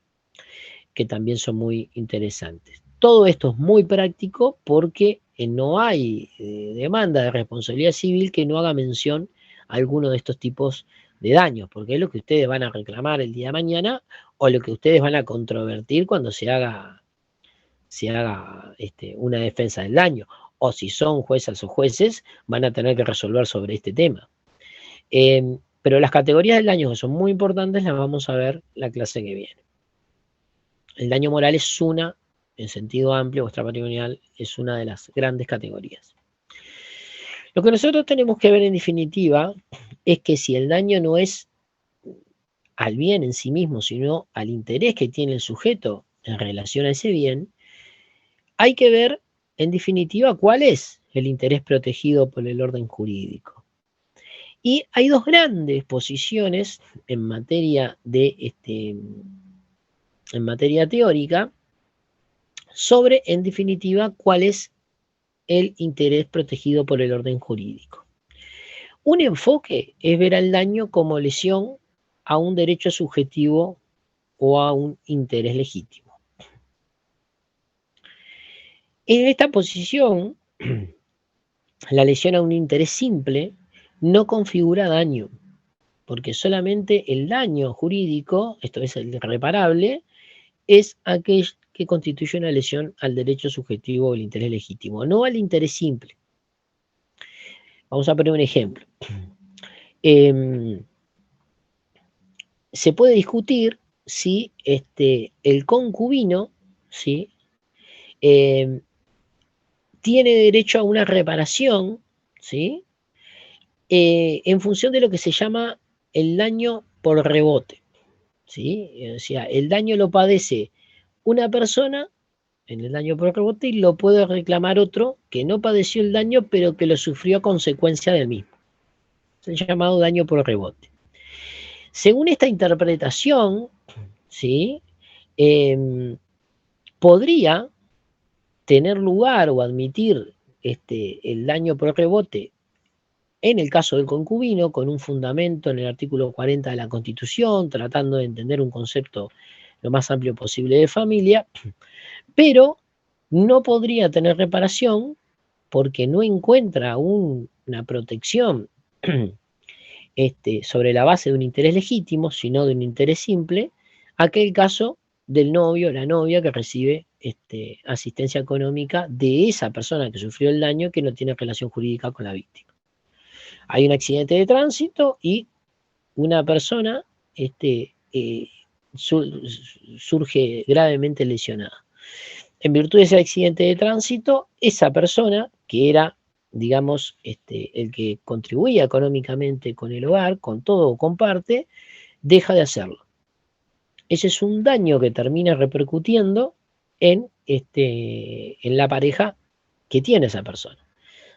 que también son muy interesantes. Todo esto es muy práctico porque no hay demanda de responsabilidad civil que no haga mención a alguno de estos tipos de daños, porque es lo que ustedes van a reclamar el día de mañana o lo que ustedes van a controvertir cuando se haga una defensa del daño, o si son juezas o jueces, van a tener que resolver sobre este tema. Pero las categorías del daño que son muy importantes las vamos a ver la clase que viene. El daño moral es una, en sentido amplio, o extrapatrimonial, es una de las grandes categorías. Lo que nosotros tenemos que ver en definitiva es que si el daño no es al bien en sí mismo, sino al interés que tiene el sujeto en relación a ese bien, hay que ver, en definitiva, cuál es el interés protegido por el orden jurídico. Y hay dos grandes posiciones en materia teórica sobre, en definitiva, cuál es el interés protegido por el orden jurídico. Un enfoque es ver al daño como lesión a un derecho subjetivo o a un interés legítimo. En esta posición, la lesión a un interés simple no configura daño, porque solamente el daño jurídico, esto es el reparable, es aquel que constituye una lesión al derecho subjetivo o el interés legítimo, no al interés simple. Vamos a poner un ejemplo. Se puede discutir si el concubino, ¿sí? Tiene derecho a una reparación, ¿sí? En función de lo que se llama el daño por rebote, ¿sí? O sea, el daño lo padece una persona en el daño por rebote y lo puede reclamar otro que no padeció el daño pero que lo sufrió a consecuencia del mismo. Es el llamado daño por rebote. Según esta interpretación, ¿sí? Podría tener lugar o admitir el daño por rebote en el caso del concubino, con un fundamento en el artículo 40 de la Constitución, tratando de entender un concepto lo más amplio posible de familia, pero no podría tener reparación porque no encuentra una protección sobre la base de un interés legítimo, sino de un interés simple, aquel caso del novio o la novia que recibe asistencia económica de esa persona que sufrió el daño que no tiene relación jurídica con la víctima. Hay un accidente de tránsito y una persona surge gravemente lesionada. En virtud de ese accidente de tránsito, esa persona, que era, digamos, el que contribuía económicamente con el hogar, con todo o con parte, deja de hacerlo. Ese es un daño que termina repercutiendo en la pareja que tiene esa persona.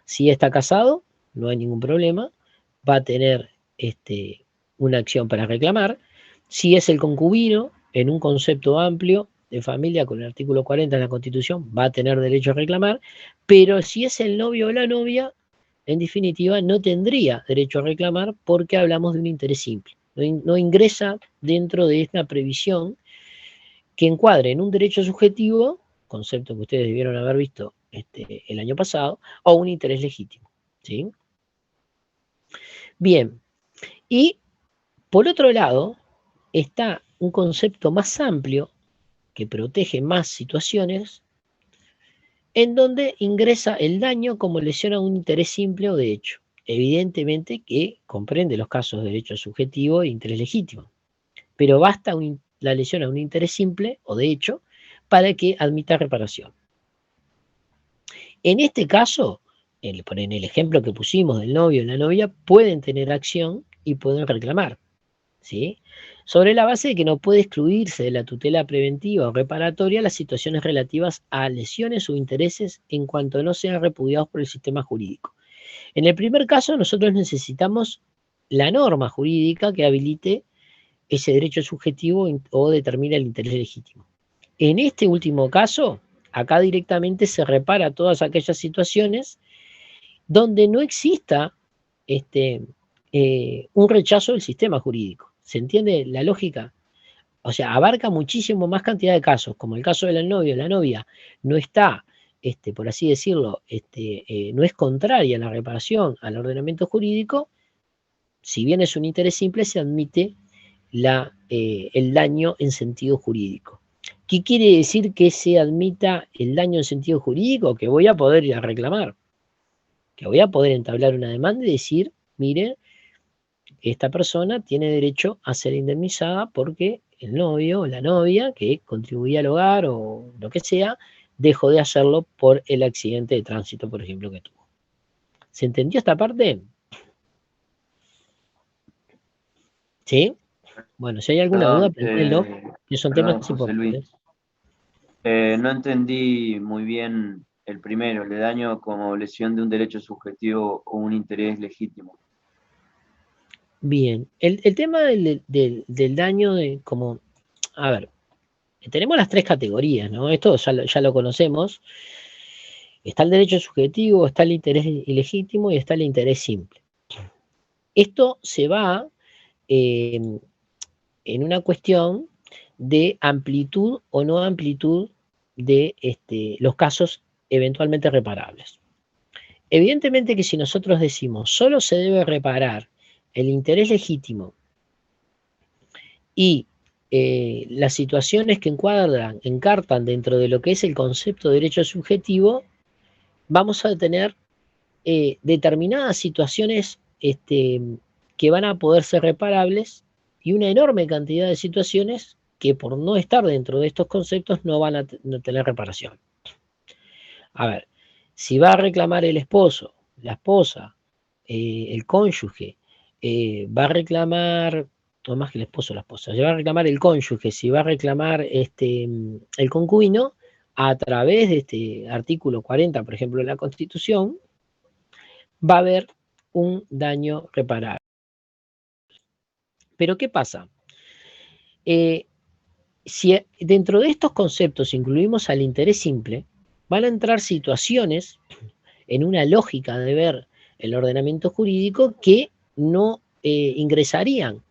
Si está casado, no hay ningún problema, va a tener una acción para reclamar. Si es el concubino, en un concepto amplio de familia con el artículo 40 de la Constitución, va a tener derecho a reclamar, pero si es el novio o la novia, en definitiva, no tendría derecho a reclamar porque hablamos de un interés simple. No ingresa dentro de esta previsión que encuadre en un derecho subjetivo, concepto que ustedes debieron haber visto el año pasado, o un interés legítimo, ¿sí? Bien, y por otro lado está un concepto más amplio que protege más situaciones en donde ingresa el daño como lesión a un interés simple o de hecho. Evidentemente que comprende los casos de derecho subjetivo e interés legítimo, pero basta la lesión a un interés simple o de hecho para que admita reparación. En este caso, en el ejemplo que pusimos del novio y la novia, pueden tener acción y pueden reclamar, ¿sí? Sobre la base de que no puede excluirse de la tutela preventiva o reparatoria las situaciones relativas a lesiones o intereses en cuanto no sean repudiados por el sistema jurídico. En el primer caso, nosotros necesitamos la norma jurídica que habilite ese derecho subjetivo o determine el interés legítimo. En este último caso, acá directamente se repara todas aquellas situaciones donde no exista un rechazo del sistema jurídico. ¿Se entiende la lógica? O sea, abarca muchísimo más cantidad de casos, como el caso del novio o la novia, no está, por así decirlo, no es contraria a la reparación al ordenamiento jurídico. Si bien es un interés simple, se admite el daño en sentido jurídico. ¿Qué quiere decir que se admita el daño en sentido jurídico? Que voy a poder ir a reclamar, que voy a poder entablar una demanda y decir, miren, esta persona tiene derecho a ser indemnizada porque el novio o la novia que contribuía al hogar o lo que sea, dejó de hacerlo por el accidente de tránsito, por ejemplo, que tuvo. ¿Se entendió esta parte? ¿Sí? Bueno, si hay alguna duda, pregúntenlo, que son temas importantes. No entendí muy bien el primero, el de daño como lesión de un derecho subjetivo o un interés legítimo. Bien, el tema del daño a ver, tenemos las tres categorías, ¿no? Esto ya lo conocemos. Está el derecho subjetivo, está el interés ilegítimo y está el interés simple. Esto se va en una cuestión de amplitud o no amplitud de los casos eventualmente reparables. Evidentemente que si nosotros decimos solo se debe reparar el interés legítimo y las situaciones que encartan dentro de lo que es el concepto de derecho subjetivo, vamos a tener determinadas situaciones que van a poder ser reparables y una enorme cantidad de situaciones que por no estar dentro de estos conceptos no van a tener reparación. A ver, si va a reclamar el esposo, la esposa, el cónyuge, va a reclamar, o más que el esposo o la esposa, va a reclamar el cónyuge, si va a reclamar el concubino, a través de este artículo 40, por ejemplo, de la Constitución, va a haber un daño reparable. Pero ¿qué pasa? Si dentro de estos conceptos incluimos al interés simple, van a entrar situaciones en una lógica de ver el ordenamiento jurídico que no ingresarían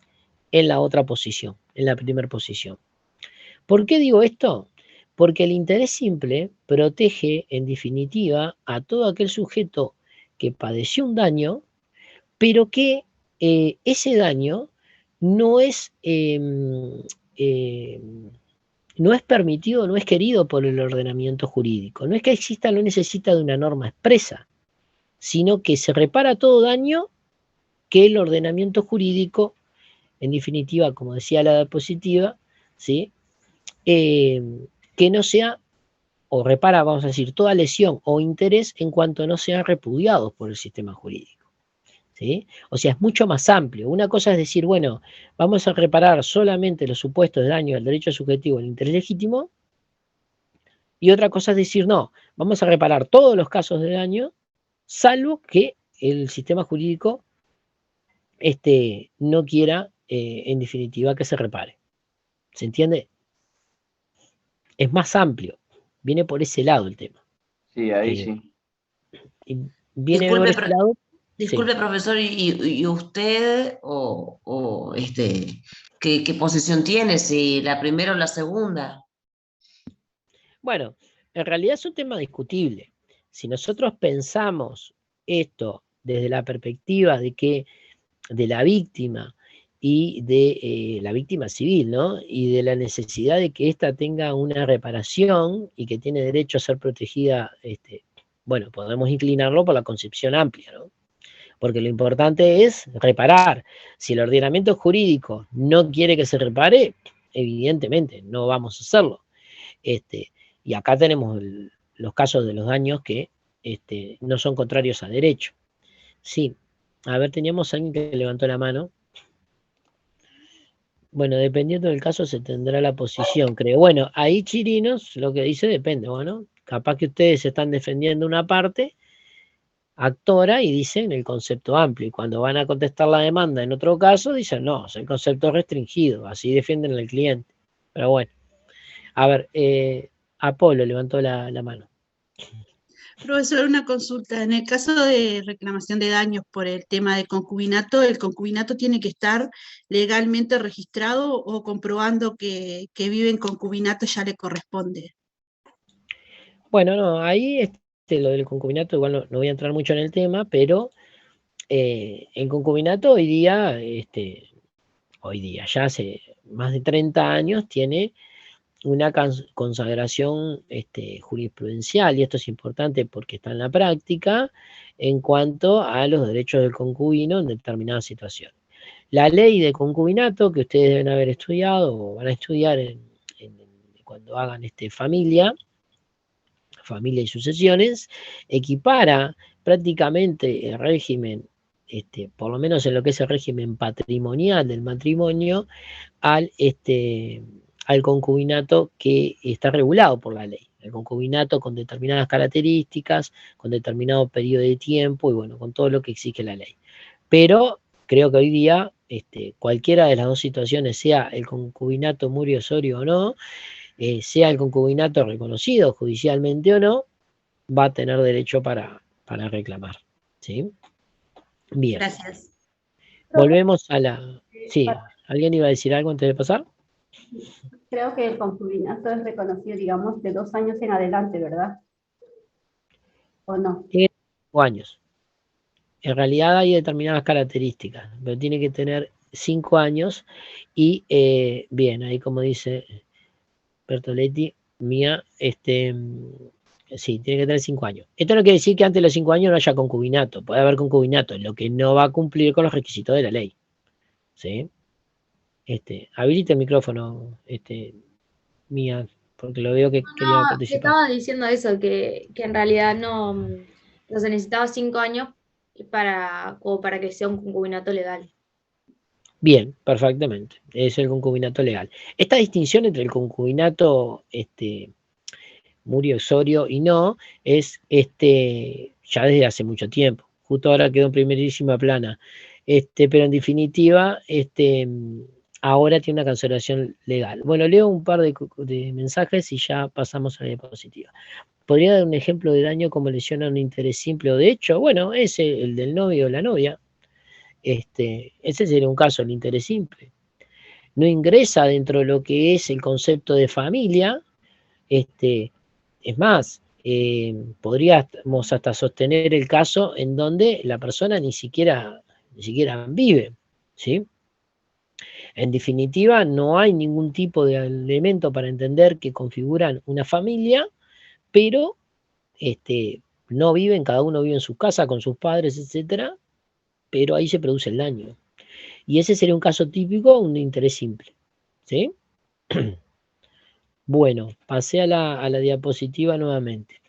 en la otra posición, en la primera posición. ¿Por qué digo esto? Porque el interés simple protege, en definitiva, a todo aquel sujeto que padeció un daño, pero que ese daño no es permitido, no es querido por el ordenamiento jurídico. No es que exista, no necesita de una norma expresa, sino que se repara todo daño que el ordenamiento jurídico, en definitiva, como decía la diapositiva, ¿sí? Que no sea, o repara, vamos a decir, toda lesión o interés en cuanto no sean repudiados por el sistema jurídico. ¿Sí? O sea, es mucho más amplio. Una cosa es decir, bueno, vamos a reparar solamente los supuestos de daño al derecho subjetivo, al interés legítimo, y otra cosa es decir, no, vamos a reparar todos los casos de daño, salvo que el sistema jurídico no quiera, en definitiva, que se repare. ¿Se entiende? Es más amplio. Viene por ese lado el tema. Sí, ahí sí. Viene por ese lado. Disculpe, sí. Profesor, ¿y usted qué posición tiene? ¿Si la primera o la segunda? Bueno, en realidad es un tema discutible. Si nosotros pensamos esto desde la perspectiva de la víctima y de la víctima civil, ¿no? Y de la necesidad de que ésta tenga una reparación y que tiene derecho a ser protegida, bueno, podemos inclinarlo por la concepción amplia, ¿no? Porque lo importante es reparar. Si el ordenamiento jurídico no quiere que se repare, evidentemente no vamos a hacerlo. Y acá tenemos los casos de los daños que no son contrarios a derecho. Sí, a ver, teníamos a alguien que levantó la mano. Bueno, dependiendo del caso se tendrá la posición, creo. Bueno, ahí Chirinos lo que dice depende. Bueno, capaz que ustedes están defendiendo una parte actora y dicen el concepto amplio, y cuando van a contestar la demanda en otro caso dicen no, es el concepto restringido, así defienden al cliente. Pero bueno, a ver, Apolo levantó la mano. Profesor, una consulta. En el caso de reclamación de daños por el tema de concubinato, ¿el concubinato tiene que estar legalmente registrado o comprobando que vive en concubinato ya le corresponde? Bueno, no, ahí lo del concubinato, igual no voy a entrar mucho en el tema, pero el concubinato hoy día, ya hace más de 30 años, tiene una consagración jurisprudencial, y esto es importante porque está en la práctica en cuanto a los derechos del concubino en determinadas situaciones. La ley de concubinato, que ustedes deben haber estudiado o van a estudiar cuando hagan familia y sucesiones, equipara prácticamente el régimen, por lo menos en lo que es el régimen patrimonial del matrimonio, al concubinato que está regulado por la ley. El concubinato con determinadas características, con determinado periodo de tiempo y bueno, con todo lo que exige la ley. Pero creo que hoy día cualquiera de las dos situaciones, sea el concubinato muriosorio o no, sea el concubinato reconocido judicialmente o no, va a tener derecho para reclamar. ¿Sí? Bien. Gracias. Volvemos a la... Sí, ¿alguien iba a decir algo antes de pasar? Creo que el concubinato es reconocido, digamos, de 2 años en adelante, ¿verdad? ¿O no? Tiene 5 años. En realidad hay determinadas características, pero tiene que tener 5 años y, bien, ahí como dice Bertoletti, Mía, sí, tiene que tener 5 años. Esto no quiere decir que antes de los 5 años no haya concubinato, puede haber concubinato, lo que no va a cumplir con los requisitos de la ley. ¿Sí? Habilita el micrófono, Mía, porque lo veo que quería No, te participar. estaba diciendo eso, que en realidad no, no se necesitaba 5 años como para que sea un concubinato legal. Bien, perfectamente. Es el concubinato legal. Esta distinción entre el concubinato muriosorio y no es ya desde hace mucho tiempo. Justo ahora quedó en primerísima plana. Pero en definitiva, ahora tiene una cancelación legal. Bueno, leo un par de mensajes y ya pasamos a la diapositiva. ¿Podría dar un ejemplo de daño como lesión a un interés simple o de hecho? Bueno, ese, el del novio o la novia. Ese sería un caso, el interés simple. No ingresa dentro de lo que es el concepto de familia. Es más, podríamos hasta sostener el caso en donde la persona ni siquiera vive, ¿sí? En definitiva, no hay ningún tipo de elemento para entender que configuran una familia, pero no viven, cada uno vive en su casa con sus padres, etcétera, pero ahí se produce el daño. Y ese sería un caso típico, un interés simple, ¿sí? Bueno, pasé a la diapositiva nuevamente.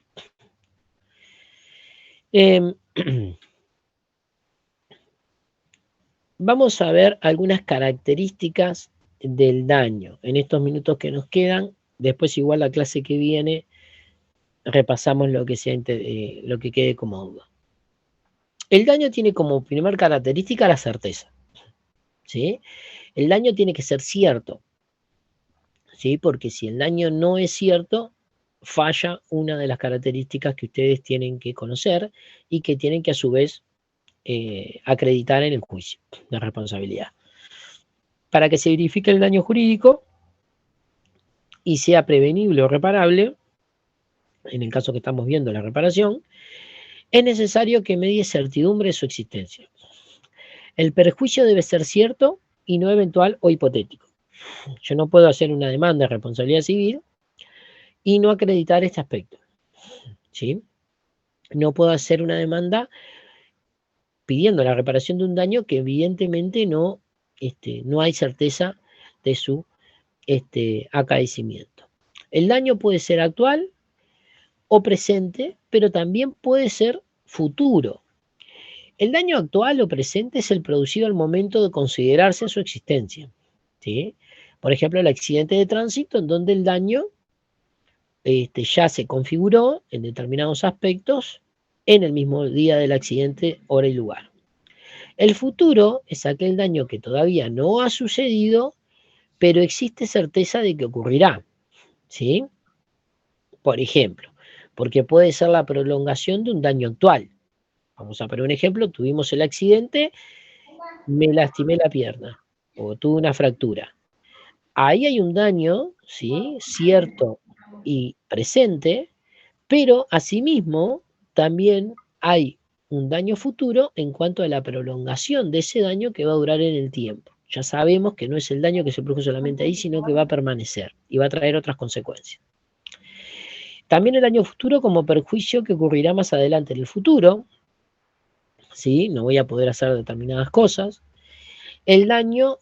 Vamos a ver algunas características del daño en estos minutos que nos quedan. Después, igual la clase que viene, repasamos lo que quede como duda. El daño tiene como primer característica la certeza, ¿sí? El daño tiene que ser cierto, ¿sí? Porque si el daño no es cierto, falla una de las características que ustedes tienen que conocer y que tienen que a su vez acreditar en el juicio de responsabilidad. Para que se verifique el daño jurídico y sea prevenible o reparable, en el caso que estamos viendo la reparación, es necesario que medie certidumbre de su existencia. El perjuicio debe ser cierto y no eventual o hipotético. Yo no puedo hacer una demanda de responsabilidad civil y no acreditar este aspecto, ¿sí? No puedo hacer una demanda pidiendo la reparación de un daño que evidentemente no hay certeza de su acaecimiento. El daño puede ser actual o presente, pero también puede ser futuro. El daño actual o presente es el producido al momento de considerarse su existencia, ¿sí? Por ejemplo, el accidente de tránsito, en donde el daño ya se configuró en determinados aspectos en el mismo día del accidente, hora y lugar. El futuro es aquel daño que todavía no ha sucedido, pero existe certeza de que ocurrirá, ¿sí? Por ejemplo, porque puede ser la prolongación de un daño actual. Vamos a poner un ejemplo, tuvimos el accidente, me lastimé la pierna o tuve una fractura. Ahí hay un daño, ¿sí? Cierto y presente, pero asimismo también hay un daño futuro en cuanto a la prolongación de ese daño que va a durar en el tiempo. Ya sabemos que no es el daño que se produjo solamente ahí, sino que va a permanecer y va a traer otras consecuencias. También el daño futuro como perjuicio que ocurrirá más adelante en el futuro, ¿sí? No voy a poder hacer determinadas cosas. El daño,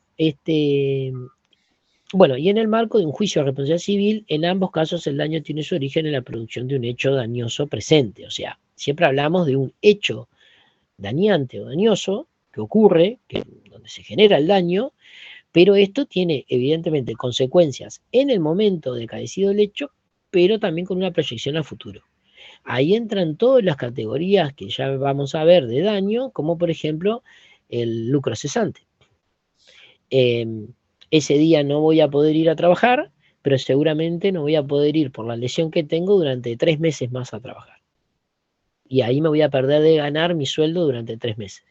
bueno, y en el marco de un juicio de responsabilidad civil, en ambos casos el daño tiene su origen en la producción de un hecho dañoso presente. O sea, siempre hablamos de un hecho dañante o dañoso que ocurre, donde se genera el daño, pero esto tiene evidentemente consecuencias en el momento de acaecido el hecho, pero también con una proyección al futuro. Ahí entran todas las categorías que ya vamos a ver de daño, como por ejemplo el lucro cesante. Ese día no voy a poder ir a trabajar, pero seguramente no voy a poder ir por la lesión que tengo durante 3 meses más a trabajar. y ahí me voy a perder de ganar mi sueldo durante 3 meses.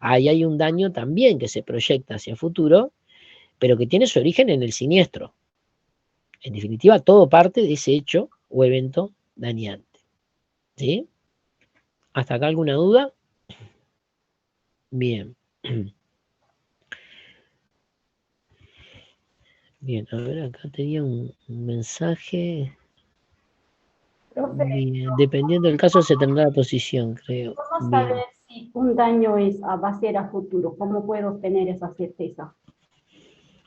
Ahí hay un daño también que se proyecta hacia futuro, pero que tiene su origen en el siniestro. En definitiva, todo parte de ese hecho o evento dañante. ¿Sí? ¿Hasta acá alguna duda? Bien. Bien, a ver, acá tenía un mensaje. Profe, Bien, dependiendo del caso se tendrá la posición, creo. ¿cómo Bien. saber si un daño va a ser a futuro? ¿Cómo puedo obtener esa certeza?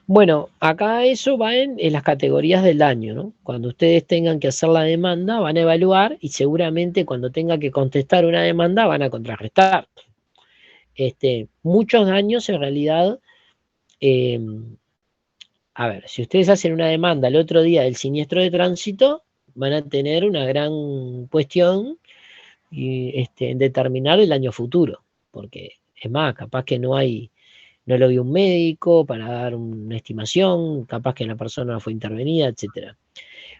Bueno, acá eso va en las categorías del daño, ¿no? Cuando ustedes tengan que hacer la demanda, van a evaluar y seguramente cuando tenga que contestar una demanda van a contrarrestar. Muchos daños en realidad, a ver, si ustedes hacen una demanda el otro día del siniestro de tránsito, van a tener una gran cuestión en determinar el daño futuro, porque es más, capaz que no lo vio un médico para dar una estimación, capaz que la persona no fue intervenida, etc.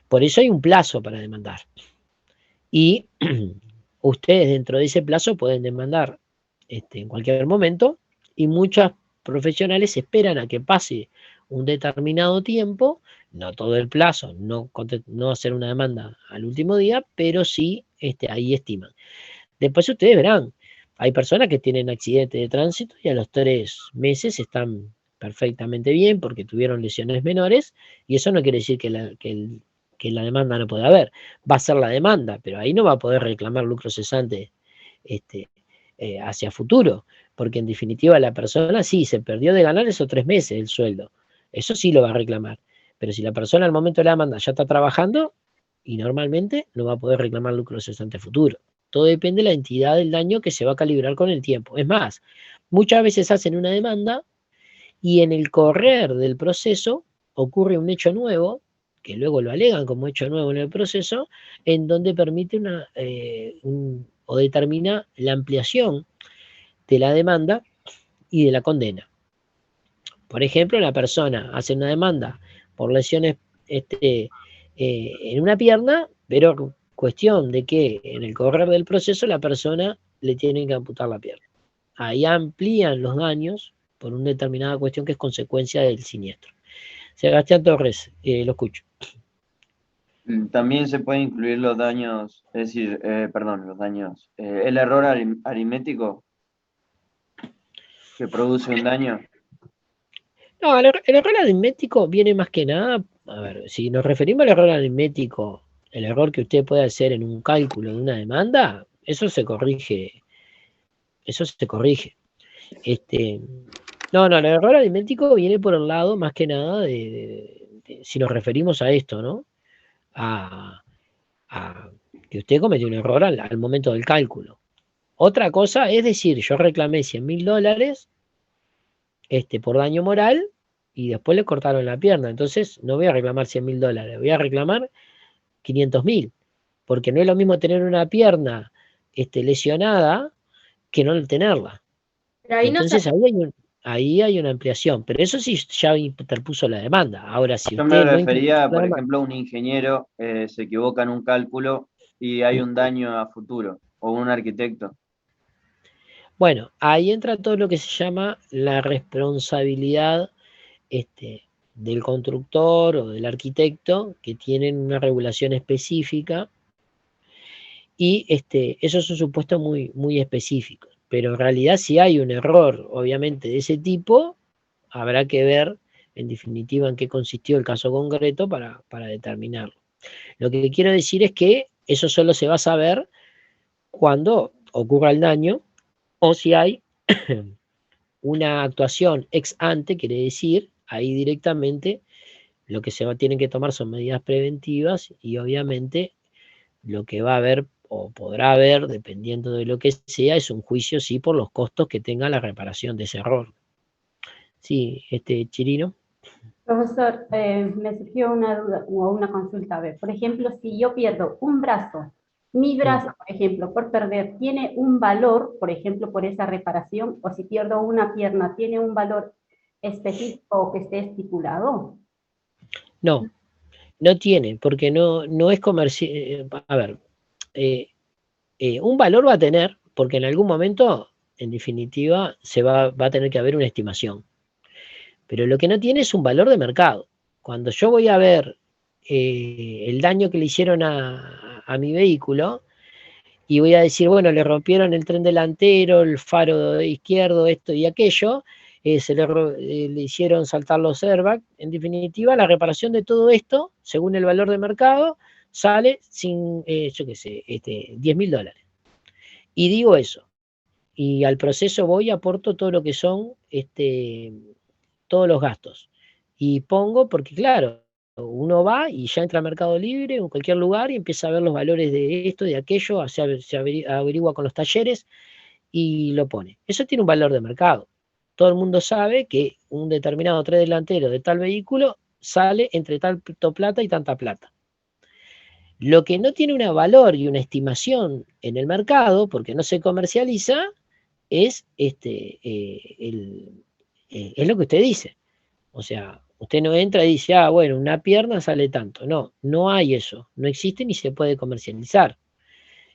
Por eso hay un plazo para demandar. Y ustedes dentro de ese plazo pueden demandar en cualquier momento y muchos profesionales esperan a que pase un determinado tiempo, no todo el plazo, no hacer una demanda al último día, pero sí ahí estiman. Después ustedes verán, hay personas que tienen accidente de tránsito y a los 3 meses están perfectamente bien porque tuvieron lesiones menores y eso no quiere decir que la demanda no pueda haber. Va a ser la demanda, pero ahí no va a poder reclamar lucro cesante hacia futuro, porque en definitiva la persona sí se perdió de ganar esos 3 meses el sueldo. Eso sí lo va a reclamar. Pero si la persona al momento de la demanda ya está trabajando y normalmente no va a poder reclamar lucro cesante futuro. Todo depende de la entidad del daño que se va a calibrar con el tiempo. Es más, muchas veces hacen una demanda y en el correr del proceso ocurre un hecho nuevo, que luego lo alegan como hecho nuevo en el proceso, en donde permite o determina la ampliación de la demanda y de la condena. Por ejemplo, la persona hace una demanda por lesiones en una pierna, pero cuestión de que en el correr del proceso la persona le tiene que amputar la pierna. Ahí amplían los daños por una determinada cuestión que es consecuencia del siniestro. Sebastián Torres, lo escucho. También se pueden incluir los daños, es decir, los daños, el error aritmético que produce un daño. No, el error aritmético viene más que nada, a ver, si nos referimos al error aritmético, el error que usted puede hacer en un cálculo de una demanda, eso se corrige. Eso se corrige. No, el error aritmético viene por el lado más que nada si nos referimos a esto, ¿no? A que usted cometió un error al momento del cálculo. Otra cosa es decir, yo reclamé $100.000 por daño moral y después le cortaron la pierna. Entonces no voy a reclamar $100.000, voy a reclamar 500.000. Porque no es lo mismo tener una pierna lesionada que no tenerla. Pero ahí Entonces ahí hay una ampliación, pero eso sí ya interpuso la demanda. Ahora, si Yo usted me no refería, por interpuso ejemplo, a un ingeniero se equivoca en un cálculo y hay un daño a futuro, o un arquitecto. bueno, ahí entra todo lo que se llama la responsabilidad del constructor o del arquitecto, que tienen una regulación específica, y eso es un supuesto muy, muy específico. Pero en realidad, si hay un error, obviamente, de ese tipo, habrá que ver, en definitiva, en qué consistió el caso concreto para determinarlo. Lo que quiero decir es que eso solo se va a saber cuando ocurra el daño o si hay una actuación ex ante, quiere decir, ahí directamente lo que tienen que tomar son medidas preventivas y obviamente lo que va a haber o podrá haber, dependiendo de lo que sea, es un juicio, sí, por los costos que tenga la reparación de ese error. Sí, Chirino. Profesor, me surgió una duda o una consulta. A ver, por ejemplo, si yo pierdo un brazo, mi brazo, por ejemplo, por perder, ¿tiene un valor, por ejemplo, por esa reparación? O si pierdo una pierna, ¿tiene un valor específico que esté estipulado? No tiene, porque no es comercial. A ver, un valor va a tener, porque en algún momento, en definitiva, va a tener que haber una estimación. Pero lo que no tiene es un valor de mercado. Cuando yo voy a ver el daño que le hicieron a mi vehículo, y voy a decir, bueno, le rompieron el tren delantero, el faro izquierdo, esto y aquello, le hicieron saltar los airbags. En definitiva, la reparación de todo esto, según el valor de mercado, sale sin, yo qué sé, $10.000. Y digo eso. Y al proceso voy, aporto todo lo que son todos los gastos. Y pongo, porque claro, uno va y ya entra a Mercado Libre o en cualquier lugar y empieza a ver los valores de esto, de aquello, se averigua con los talleres y lo pone. Eso tiene un valor de mercado. Todo el mundo sabe que un determinado tren delantero de tal vehículo sale entre tanto plata y tanta plata. Lo que no tiene un valor y una estimación en el mercado, porque no se comercializa, es es lo que usted dice. O sea, usted no entra y dice, ah, bueno, una pierna sale tanto. No, no hay eso. No existe ni se puede comercializar.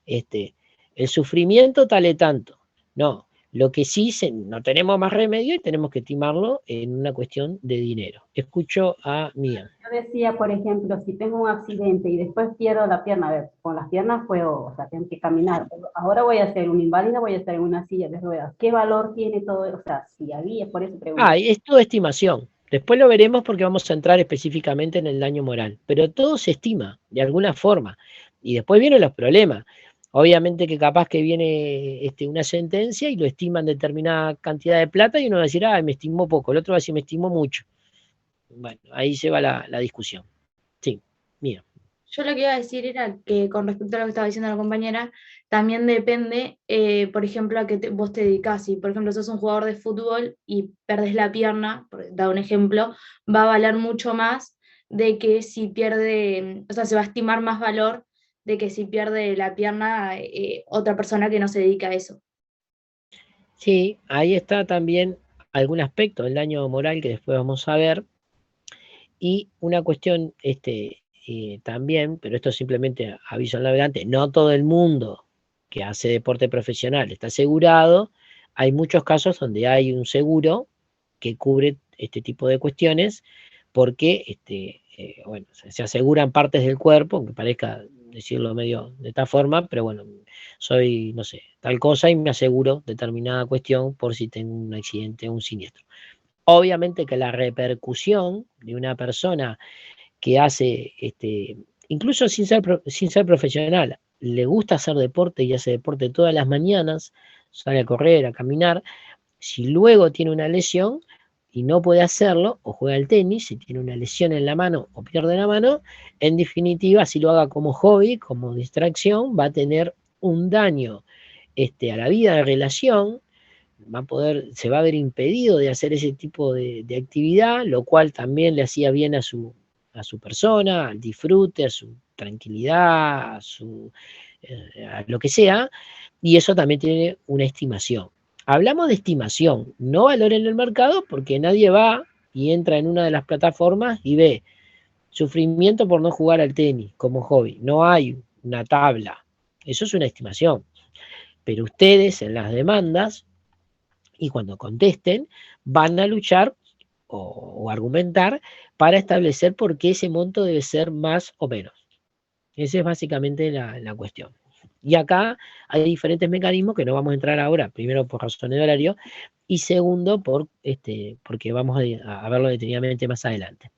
El sufrimiento sale tanto. No, lo que sí, no tenemos más remedio y tenemos que estimarlo en una cuestión de dinero. Escucho a Mía. Yo decía, por ejemplo, si tengo un accidente y después pierdo la pierna, a ver, con las piernas puedo, o sea, tengo que caminar. Ahora voy a ser una inválida, voy a estar en una silla de ruedas. ¿Qué valor tiene todo? O sea, si había, por eso pregunto. Es todo estimación. Después lo veremos porque vamos a entrar específicamente en el daño moral. Pero todo se estima, de alguna forma. Y después vienen los problemas. Obviamente que capaz que viene una sentencia y lo estiman determinada cantidad de plata y uno va a decir, me estimó poco. El otro va a decir, me estimó mucho. Bueno, ahí se va la discusión. Sí, Mía. Yo lo que iba a decir era que con respecto a lo que estaba diciendo la compañera, también depende, por ejemplo, a qué vos te dedicás. Si, por ejemplo, sos un jugador de fútbol y perdés la pierna, por dar un ejemplo, va a valer mucho más de que si pierde, o sea, se va a estimar más valor de que si pierde la pierna otra persona que no se dedica a eso. Sí, ahí está también algún aspecto del daño moral que después vamos a ver. Y una cuestión también, pero esto simplemente aviso al navegante, no todo el mundo que hace deporte profesional está asegurado. Hay muchos casos donde hay un seguro que cubre este tipo de cuestiones porque bueno, se aseguran partes del cuerpo, aunque parezca decirlo medio de esta forma, pero bueno, soy, no sé, tal cosa y me aseguro determinada cuestión por si tengo un accidente o un siniestro. Obviamente que la repercusión de una persona que hace, incluso sin ser profesional, le gusta hacer deporte y hace deporte todas las mañanas, sale a correr, a caminar, si luego tiene una lesión y no puede hacerlo, o juega al tenis, si tiene una lesión en la mano o pierde la mano, en definitiva, si lo haga como hobby, como distracción, va a tener un daño a la vida de relación, se va a ver impedido de hacer ese tipo de actividad, lo cual también le hacía bien a su persona, al disfrute, a su tranquilidad, a lo que sea, y eso también tiene una estimación. Hablamos de estimación, no valor en el mercado, porque nadie va y entra en una de las plataformas y ve sufrimiento por no jugar al tenis como hobby. No hay una tabla, eso es una estimación. Pero ustedes en las demandas y cuando contesten van a luchar o argumentar para establecer por qué ese monto debe ser más o menos. Esa es básicamente la cuestión. Y acá hay diferentes mecanismos que no vamos a entrar ahora, primero por razones de horario y segundo porque vamos a verlo detenidamente más adelante.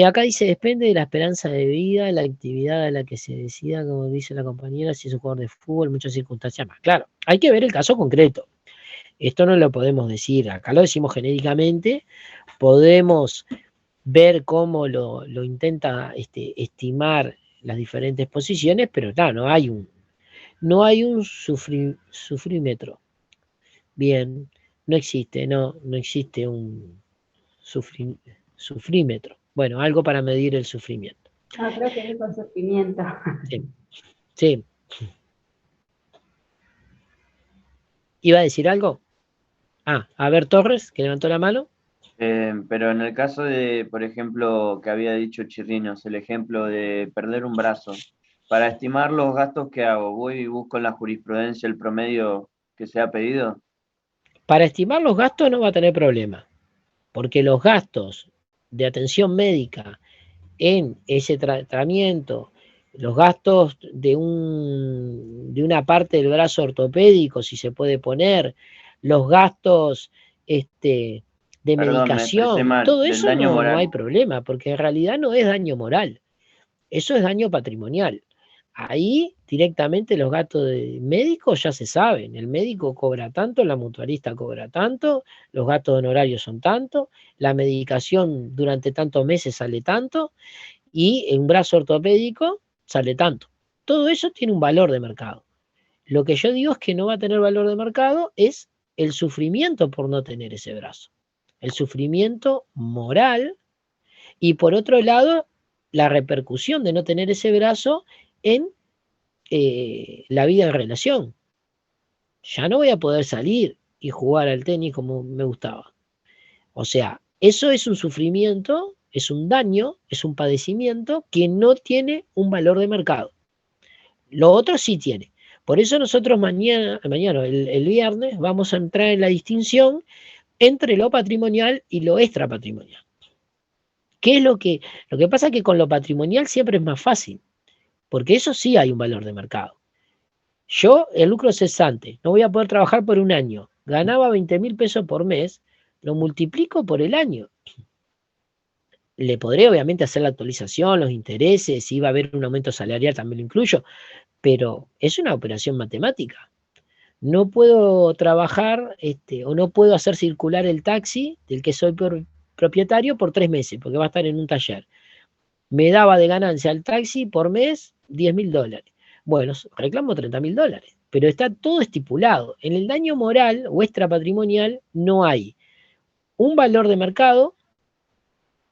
Acá dice, depende de la esperanza de vida, de la actividad a la que se decida, como dice la compañera, si es un jugador de fútbol, muchas circunstancias más. Claro, hay que ver el caso concreto. Esto no lo podemos decir, acá lo decimos genéricamente, podemos ver cómo lo intenta estimar las diferentes posiciones, pero claro, no hay un sufrímetro. Bien, no existe un sufrímetro. Bueno, algo para medir el sufrimiento. No, creo que es con sufrimiento. Sí. ¿Iba a decir algo? A ver, Torres, que levantó la mano. Pero en el caso de, por ejemplo, que había dicho Chirrinos, el ejemplo de perder un brazo, Para estimar los gastos que hago, voy y busco en la jurisprudencia el promedio que se ha pedido. Para estimar los gastos no va a tener problema, porque los gastos de atención médica en ese tratamiento, los gastos de una parte del brazo ortopédico, si se puede poner, los gastos de Perdón, me expresé medicación, mal, todo del eso daño no moral. hay problema, porque en realidad no es daño moral, eso es daño patrimonial. Ahí directamente los gastos de médicos ya se saben, el médico cobra tanto, la mutualista cobra tanto, los gastos honorarios son tanto, la medicación durante tantos meses sale tanto, y un brazo ortopédico sale tanto. Todo eso tiene un valor de mercado. Lo que yo digo es que no va a tener valor de mercado es el sufrimiento por no tener ese brazo, el sufrimiento moral y por otro lado la repercusión de no tener ese brazo en la vida en relación. Ya no voy a poder salir y jugar al tenis como me gustaba. O sea, eso es un sufrimiento, es un daño, es un padecimiento que no tiene un valor de mercado. Lo otro sí tiene. Por eso nosotros el viernes, vamos a entrar en la distinción entre lo patrimonial y lo extrapatrimonial. ¿Qué es lo que pasa? Que con lo patrimonial siempre es más fácil, porque eso sí hay un valor de mercado. Yo, el lucro cesante, no voy a poder trabajar por un año, ganaba 20.000 pesos por mes, lo multiplico por el año. Le podré obviamente hacer la actualización, los intereses, si va a haber un aumento salarial también lo incluyo, pero es una operación matemática. No puedo trabajar o no puedo hacer circular el taxi del que soy propietario por 3 meses, porque va a estar en un taller. Me daba de ganancia al taxi por mes $10.000. Bueno, reclamo $30.000, pero está todo estipulado. En el daño moral o extrapatrimonial no hay un valor de mercado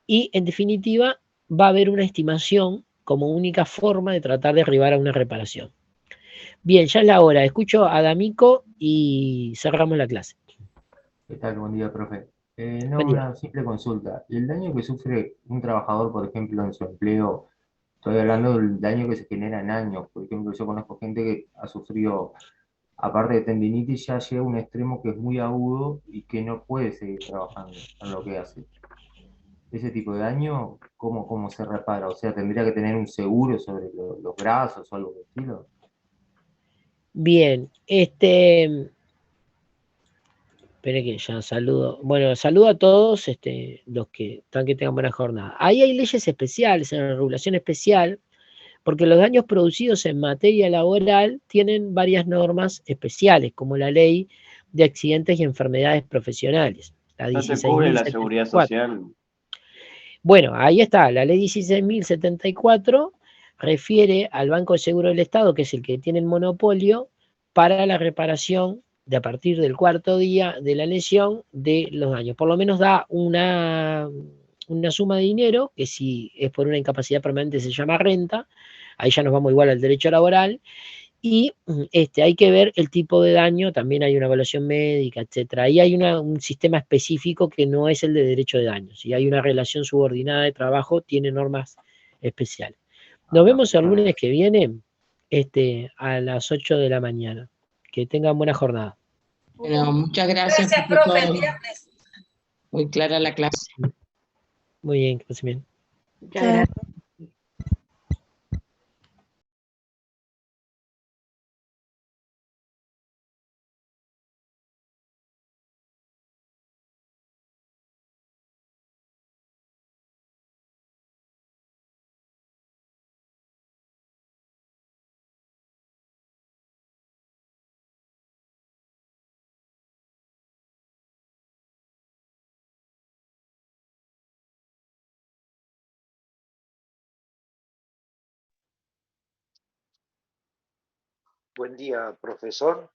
y, en definitiva, va a haber una estimación como única forma de tratar de arribar a una reparación. Bien, ya es la hora. Escucho a D'Amico y cerramos la clase. ¿Qué tal? Buen día, profe. No, Buen día. una simple consulta. ¿El daño que sufre un trabajador, por ejemplo, en su empleo, estoy hablando del daño que se genera en años? Por ejemplo, yo conozco gente que ha sufrido, aparte de tendinitis, ya llega a un extremo que es muy agudo y que no puede seguir trabajando en lo que hace. Ese tipo de daño, ¿cómo se repara? O sea, ¿tendría que tener un seguro sobre los brazos o algo del estilo? Bien, espere que ya saludo. Bueno, saludo a todos los que tengan buena jornada. Ahí hay leyes especiales, en la regulación especial, porque los daños producidos en materia laboral tienen varias normas especiales, como la ley de accidentes y enfermedades profesionales, la ¿No te cubre la 16.074. seguridad social? Bueno, ahí está, la ley 16.074 refiere al Banco de Seguro del Estado, que es el que tiene el monopolio para la reparación de a partir del 4.º día de la lesión de los daños. Por lo menos da una suma de dinero, que si es por una incapacidad permanente se llama renta, ahí ya nos vamos igual al derecho laboral, y hay que ver el tipo de daño, también hay una evaluación médica, etcétera. Ahí hay un sistema específico que no es el de derecho de daño. Si hay una relación subordinada de trabajo, tiene normas especiales. Nos vemos el lunes que viene a las 8 de la mañana. Que tengan buena jornada. Bueno, muchas gracias, Gracias, profe, el profesor. viernes. Muy clara la clase. Muy bien, que pasen bien. Muchas gracias. Buen día, profesor.